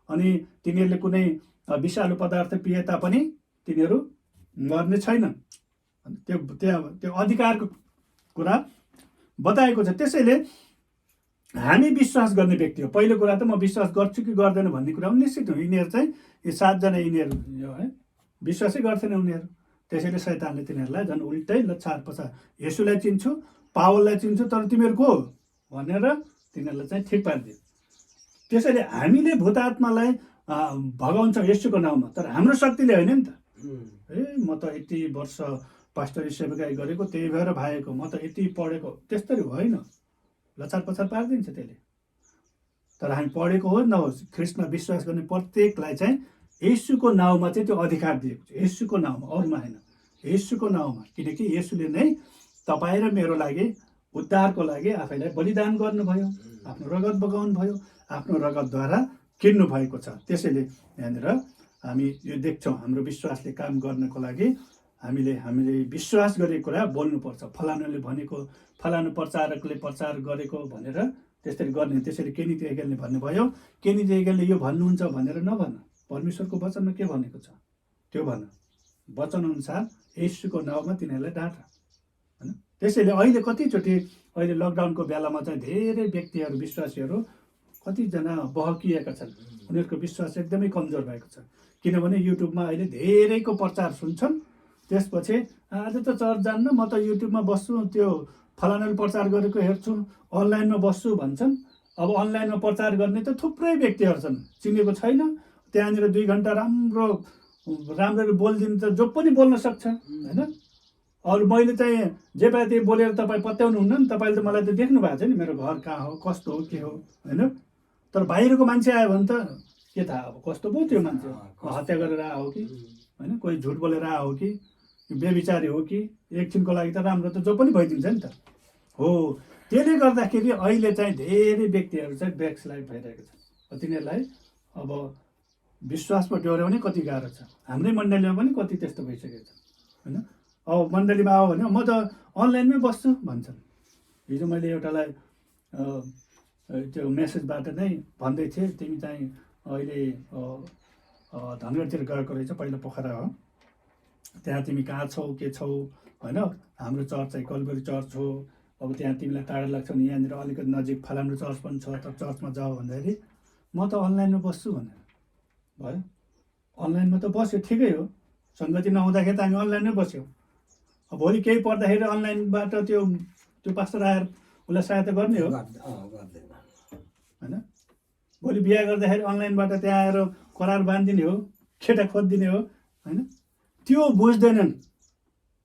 अनि तिनीहरूले कुनै विषालु पदार्थ पिए तापनि तिनीहरू मर्ने छैनन्। त्यो अधिकारको कुरा बताएको छ। त्यसैले हामी विश्वास गर्ने व्यक्ति हो। पहिलो कुरा त म विश्वास गर्छु कि गर्दैन भन्ने कुरा निश्चित हो। यिनीहरू चाहिँ यी 7 जना यिनीहरू है विश्वासै गर्थेन उनीहरू। त्यसैले शैतानले तिनीहरूलाई झन् उल्टै लछार पछार, येशूलाई चिन्छु, पावललाई चिन्छु, तर तिमीहरू को हो भनेर तिनीहरूलाई चाहिँ ठिक पारिदियो। त्यसैले हामीले भूतात्मालाई भगाउँछौँ येशूको नाउँमा, तर हाम्रो शक्तिले होइन नि त। म त यति वर्ष पास्टरी सेवाकाई गरेको त्यही भएर भागेको, म त यति पढेको, त्यस्तरी होइन। लछार पछार पारिदिन्छ त्यसले। तर हामी पढेको होस् नहोस्, ख्रिस्टमा विश्वास गर्ने प्रत्येकलाई चाहिँ येशूको नाउँमा चाहिँ त्यो अधिकार दिएको छ। येशूको नाउँमा, अरूमा होइन, येशूको नाउँमा। किनकि येशूले नै तपाईँ र मेरो लागि, उद्धारको लागि आफैलाई बलिदान गर्नुभयो, आफ्नो रगत बगाउनु भयो, आफ्नो रगतद्वारा किन्नु भएको छ। त्यसैले यहाँनिर हामी यो देख्छौँ, हाम्रो विश्वासले काम गर्नको लागि हामीले विश्वास गरेको कुरा बोल्नुपर्छ। फलानुले भनेको, फलानु प्रचारकले प्रचार गरेको भनेर त्यसरी गर्ने। त्यसरी केनिथ हेगेलले भन्नुभयो, केनिथ हेगेलले यो भन्नुहुन्छ भनेर नभन, परमेश्वरको वचनमा के भनेको छ त्यो भन, वचन अनुसार येशूको नाउँमा तिनीहरूलाई डाँट, होइन। त्यसैले अहिले कतिचोटि अहिले लकडाउनको बेलामा चाहिँ धेरै व्यक्तिहरू, विश्वासीहरू कतिजना बहकिएका छन्, उनीहरूको विश्वास एकदमै कमजोर भएको छ। किनभने युट्युबमा अहिले धेरैको प्रचार सुन्छन्, त्यसपछि आज त चर्च जान्न, म त युट्युबमा बस्छु, त्यो फलानाले प्रचार गरेको हेर्छु, अनलाइनमा बस्छु भन्छन्। अब अनलाइनमा प्रचार गर्ने त थुप्रै व्यक्तिहरू छन्, चिनेको छैन, त्यहाँनिर 2 घन्टा राम्ररी बोलिदिनु त जो पनि बोल्न सक्छ, होइन। अरू मैले चाहिँ जे पाए त्यही बोलेर तपाईँ पत्याउनु हुन्न नि। तपाईँले त मलाई त देख्नु भएको छ नि, मेरो घर कहाँ हो, कस्तो हो, के हो, होइन। तर बाहिरको मान्छे आयो भने त के थाहा अब कस्तो पो त्यो मान्छे, हत्या गरेर आयो कि, होइन, कोही झुट बोलेर आयो हो कि, बेविचारी हो कि, एकछिनको लागि त राम्रो त जो पनि भइदिन्छ नि त। हो, त्यसले गर्दाखेरि अहिले चाहिँ धेरै व्यक्तिहरू चाहिँ ब्याकस्लाइड भइरहेको छ। तिनीहरूलाई अब विश्वासमा डोर्याउने कति गाह्रो छ। हाम्रै मण्डलीमा पनि कति त्यस्तो भइसकेको छ होइन। अब मण्डलीमा आयो भने म त अनलाइनमै बस्छु भन्छन्। हिजो मैले एउटालाई त्यो मेसेजबाट नै भन्दै थिएँ, तिमी चाहिँ अहिले धनगढीतिर गएको रहेछ, पहिला पोखरा हो, त्यहाँ तिमी कहाँ छौ के छौ होइन, हाम्रो चर्च चाहिँ कलगढी चर्च हो, अब त्यहाँ तिमीलाई टाढा लाग्छ भने यहाँनिर अलिकति नजिक फलाम्रो चर्च पनि छ, त चर्चमा जाऊ भन्दाखेरि म त अनलाइनमा बस्छु भनेर भयो। अनलाइनमा त बस्यो ठिकै हो, सङ्गति नहुँदाखेरि त हामी अनलाइनमै बस्यौँ। अब भोलि केही पर्दाखेरि अनलाइनबाट त्यो पास्टर आएर उसलाई सहायता गर्ने हो होइन। भोलि बिहा गर्दाखेरि अनलाइनबाट त्यहाँ आएर करार बाँधिदिने हो, केटा खोजिदिने हो होइन। त्यो बुझ्दैनन्,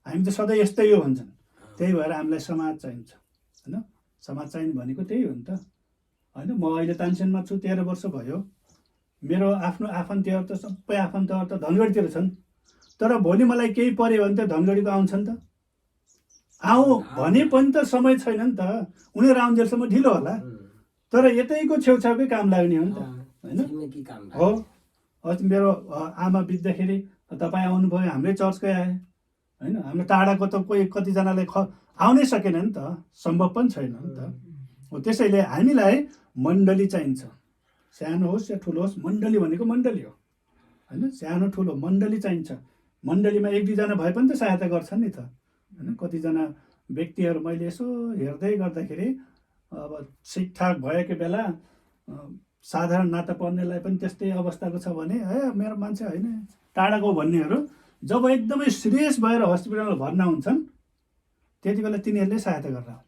हामी त सधैँ यस्तै हो भन्छन्। त्यही भएर हामीलाई समाज चाहिन्छ होइन। समाज चाहिने भनेको त्यही हो नि त होइन। म अहिले तानसेनमा छु, 13 वर्ष भयो। मेरो आफ्नो आफन्तहरू त सबै आफन्तहरू त धनगढीतिर छन्, तर भोलि मलाई केही पर्यो भने त धनगढीको आउँछ नि त। आऊ भने पनि त समय छैन नि त, उनीहरू आउन्जेलसम्म ढिलो होला, तर यतैको छेउछाउकै काम लाग्ने हो नि त होइन। हो, अस्ति मेरो आमा बित्दाखेरि तपाईँ आउनुभयो, हाम्रै चर्चकै आए होइन। हाम्रो टाढाको त कोही कतिजनाले आउनै सकेन नि त, सम्भव पनि छैन नि त। हो, त्यसैले हामीलाई मण्डली चाहिन्छ, सानो होस् या ठुलो होस्, मण्डली भनेको मण्डली हो होइन। सानो ठुलो मण्डली चाहिन्छ। मण्डलीमा 1-2 जना भए पनि त सहायता गर्छन् नि त होइन। कतिजना व्यक्तिहरू मैले यसो हेर्दै गर्दाखेरि अब ठिकठाक भएको बेला साधारण नाता पर्नेलाई पनि त्यस्तै अवस्थाको छ भने मेरो मान्छे होइन टाढाको भन्नेहरू जब एकदमै सिरियस भएर हस्पिटलमा भर्ना हुन्छन् त्यति बेला तिनीहरूले सहायता गरेर आउँछ।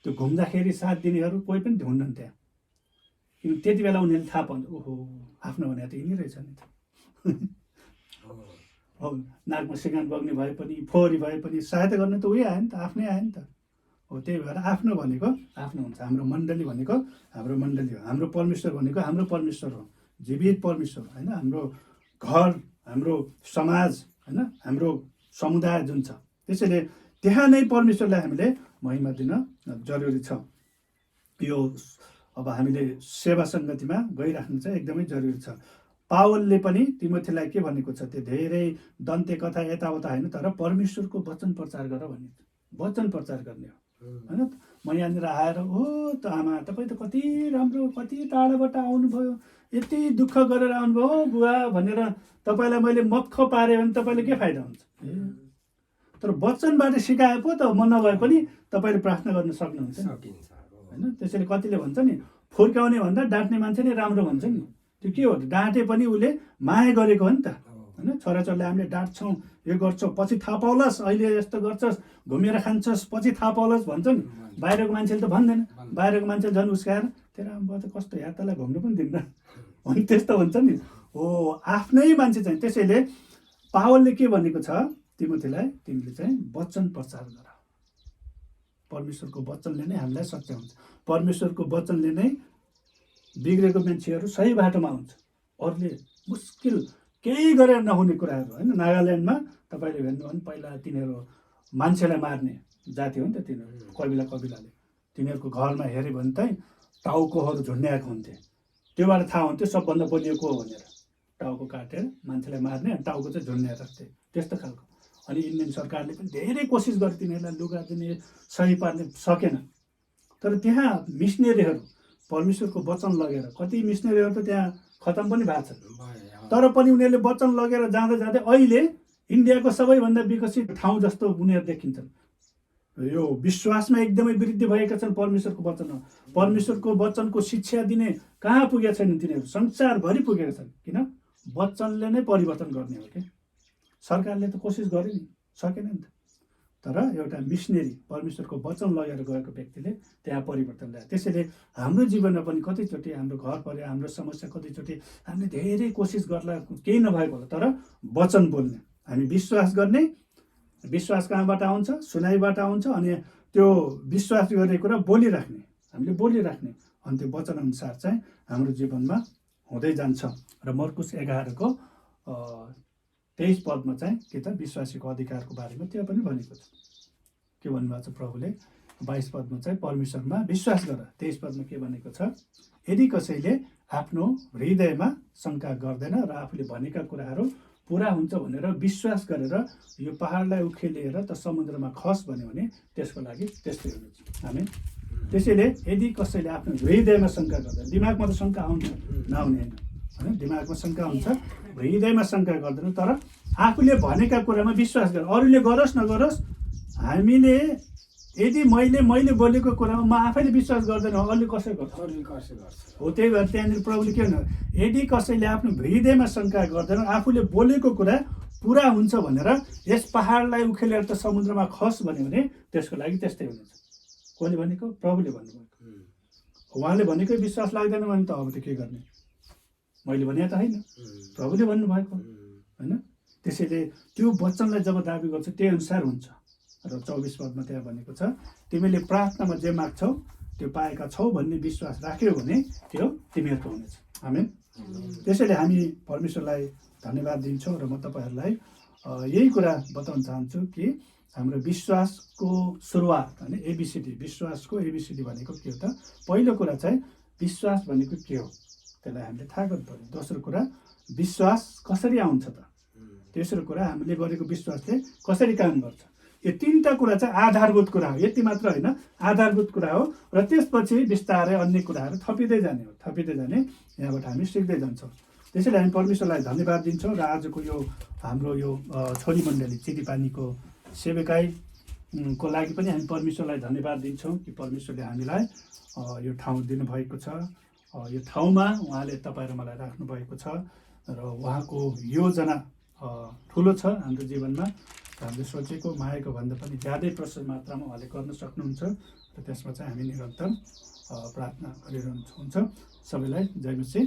त्यो घुम्दाखेरि साथ दिनेहरू कोही पनि हुन्नन् त्यहाँ, किन त्यति बेला उनीहरूले थाहा पाउँछ, ओहो आफ्नो भने त यिनी रहेछ नि त। हो, नाकमा सिगान बग्ने भए पनि, फोहोरी भए पनि सहायता गर्ने त उही आयो नि त, आफ्नै आयो नि त। हो, त्यही भएर आफ्नो भनेको आफ्नो हुन्छ। हाम्रो मण्डली भनेको हाम्रो मण्डली हो, हाम्रो परमेश्वर भनेको हाम्रो परमेश्वर हो, जीवित परमेश्वर होइन। हाम्रो घर, हाम्रो समाज होइन, हाम्रो समुदाय जुन छ, त्यसैले त्यहाँ नै परमेश्वरलाई हामीले महिमा दिन जरुरी छ। यो अब हामीले सेवा सङ्गतिमा गइराख्नु चाहिँ एकदमै जरुरी छ। पावलले पनि तिमोथीलाई के भनेको छ, त्यो धेरै दन्ते कथा यताउता होइन, तर परमेश्वरको वचन प्रचार गर भन्ने, वचन प्रचार गर्ने हो होइन। म यहाँनिर आएर हो त आमा तपाईँ त कति राम्रो, कति टाढाबाट आउनुभयो, यति दुःख गरेर आउनुभयो बुवा भनेर तपाईँलाई मैले मक्ख पारेँ भने तपाईँले के फाइदा हुन्छ। तर वचनबाट सिकाए पो त म नभए पनि तपाईँले प्रार्थना गर्न सक्नुहुन्छ होइन। त्यसैले कतिले भन्छ नि, फुर्काउने भन्दा डाँट्ने मान्छे नै राम्रो भन्छ नि। त्यो के हो, डाँटे पनि उसले माया गरेको हो नि त होइन। छोराछोरीले हामीले डाँट्छौँ, यो गर्छौँ, पछि थाहा पाउलास्, अहिले यस्तो गर्छस्, घुमेर खान्छस्, पछि थाहा पाउलास् भन्छ नि। बाहिरको मान्छेले त भन्दैन, बाहिरको मान्छेले झन् उस्काएर तेरो आमा त कस्तो या तँलाई घुम्नु पनि दिन्न अनि त्यस्तो हुन्छ नि। हो, आफ्नै मान्छे चाहिँ। त्यसैले पावलले के भनेको छ तिमोथीलाई, तिमीले चाहिँ वचन प्रचार गर। परमेश्वरको वचनले नै हामीलाई सच्याउँछ। परमेश्वरको वचनले नै बिग्रेको मान्छेहरू सही बाटोमा आउँछ। अरूले मुस्किल केही गरेर नहुने कुराहरू होइन। नागाल्यान्डमा तपाईँले हेर्नुभयो भने पहिला तिनीहरू मान्छेलाई मार्ने जाति हो नि त तिनीहरू, कबिलाले। तिनीहरूको घरमा हेऱ्यो भने चाहिँ टाउकोहरू झुन्ड्याएको हुन्थे, त्योबाट थाहा हुन्थ्यो सबभन्दा बलिएको हो भनेर। टाउको काटेर मान्छेलाई मार्ने, अनि टाउको चाहिँ झुन्ड्याएर राख्थे, त्यस्तो खालको। अनि इन्डियन सरकारले पनि धेरै कोसिस गरे तिनीहरूलाई लुगा दिने, सही पार्ने, सकेन। तर त्यहाँ मिसनेरीहरू परमेश्वरको वचन लगेर, कति मिसनेरीहरू त त्यहाँ खतम पनि भएको छ, तर पनि उनीहरूले वचन लगेर जाँदा जाँदै अहिले इन्डियाको सबैभन्दा विकसित ठाउँ जस्तो उनीहरू देखिन्छन्। यो विश्वासमा एकदमै वृद्धि भएका छन् परमेश्वरको वचनमा। परमेश्वरको वचनको शिक्षा दिने कहाँ पुगेका छैनन् तिनीहरू, संसारभरि पुगेका छन्। किन? वचनले नै परिवर्तन गर्ने हो कि। सरकारले त कोसिस गर्यो नि, सकेन नि त। तर एउटा मिसनेरी परमेश्वरको वचन लगेर गएको व्यक्तिले त्यहाँ परिवर्तन ल्यायो। त्यसैले हाम्रो जीवनमा पनि कतिचोटि हाम्रो घर पऱ्यो, हाम्रो समस्या कतिचोटि हामीले धेरै कोसिस गर्ला, केही नभएको होला, तर वचन बोल्ने, हामी विश्वास गर्ने। विश्वास कहाँबाट आउँछ? सुनाइबाट आउँछ। अनि त्यो विश्वास गरेको कुरा बोलिराख्ने, हामीले बोलिराख्ने, अनि त्यो वचनअनुसार चाहिँ हाम्रो जीवनमा हुँदै जान्छ। र मर्कुस 11को 23 पदमा चाहिँ के त विश्वासीको अधिकारको बारेमा त्यो पनि भनेको छ। के भन्नुभएको छ प्रभुले, 22 पदमा चाहिँ परमेश्वरमा विश्वास गर। 23 पदमा के भनेको छ, यदि कसैले आफ्नो हृदयमा शङ्का गर्दैन र आफूले भनेका कुराहरू पुरा हुन्छ भनेर विश्वास गरेर यो पहाडलाई उखेलिएर त समुद्रमा खस भन्यो भने त्यसको लागि त्यस्तै हुन्छ। आमेन। त्यसैले यदि कसैले आफ्नो हृदयमा शङ्का गर्दैन, दिमागमा त शङ्का आउँछ, नआउने होइन, दिमागमा शङ्का हुन्छ, हृदयमा शङ्का गर्दैन, तर आफूले भनेका कुरामा विश्वास गर। अरूले गरोस् नगरोस्, हामीले यदि मैले बोलेको कुरामा म आफैले विश्वास गर्दैन, अरूले कसै गर्छ हो। त्यही भएर त्यहाँनिर प्रभुले के भन्नु, यदि कसैले आफ्नो हृदयमा शङ्का गर्दैन, आफूले बोलेको कुरा पुरा हुन्छ भनेर यस पहाडलाई उखेलेर त समुद्रमा खस भन्यो भने त्यसको लागि त्यस्तै हुनेछ। कसले भनेको? प्रभुले भन्नुभएको। उहाँले भनेकै विश्वास लाग्दैन भने त अब त के गर्ने? मैले भने त होइन, प्रभुले भन्नुभएको होइन। त्यसैले त्यो वचनलाई जब दाबी गर्छ त्यही अनुसार हुन्छ। र 24 पदमा त्यहाँ भनेको छ, तिमीले प्रार्थनामा जे माग्छौ त्यो पाएका छौ भन्ने विश्वास राख्यौ भने त्यो तिमीहरूको हुनेछ। आमेन। त्यसैले हामी परमेश्वरलाई धन्यवाद दिन्छौँ र म तपाईँहरूलाई यही कुरा बताउन चाहन्छु कि हाम्रो विश्वासको सुरुवात होइन, एबिसिडी, विश्वासको एबिसिडी भनेको के हो त? पहिलो कुरा चाहिँ विश्वास भनेको के हो त्यसलाई हामीले थाहा गर्नु पर्यो। दोस्रो कुरा, विश्वास कसरी आउँछ त? तेस्रो कुरा, हामीले गरेको विश्वासले कसरी काम गर्छ? यो तीनटा कुरा चाहिँ आधारभूत कुरा हो। यति मात्र होइन, आधारभूत कुरा हो। र त्यसपछि बिस्तारै अन्य कुराहरू थपिँदै जाने हो, थपिँदै जाने। यहाँबाट हामी सिक्दै जान्छौँ। त्यसैले हामी परमेश्वरलाई धन्यवाद दिन्छौँ र आजको यो हाम्रो यो छोरी मण्डली चिरीपानीको सेवकाई को लागि पनि हामी परमेश्वरलाई धन्यवाद दिन्छौँ कि परमेश्वरले हामीलाई यो ठाउँ दिनुभएको छ। यो ठाउँमा उहाँले तपाईँ र मलाई राख्नुभएको छ र उहाँको योजना ठुलो छ हाम्रो जीवनमा। हामीले सोचेको मायाको भन्दा पनि ज्यादै प्रशस्त मात्रामा उहाँले गर्न सक्नुहुन्छ र त्यसमा चाहिँ हामी निरन्तर प्रार्थना गरिरहन्छ। सबैलाई जय मसीह।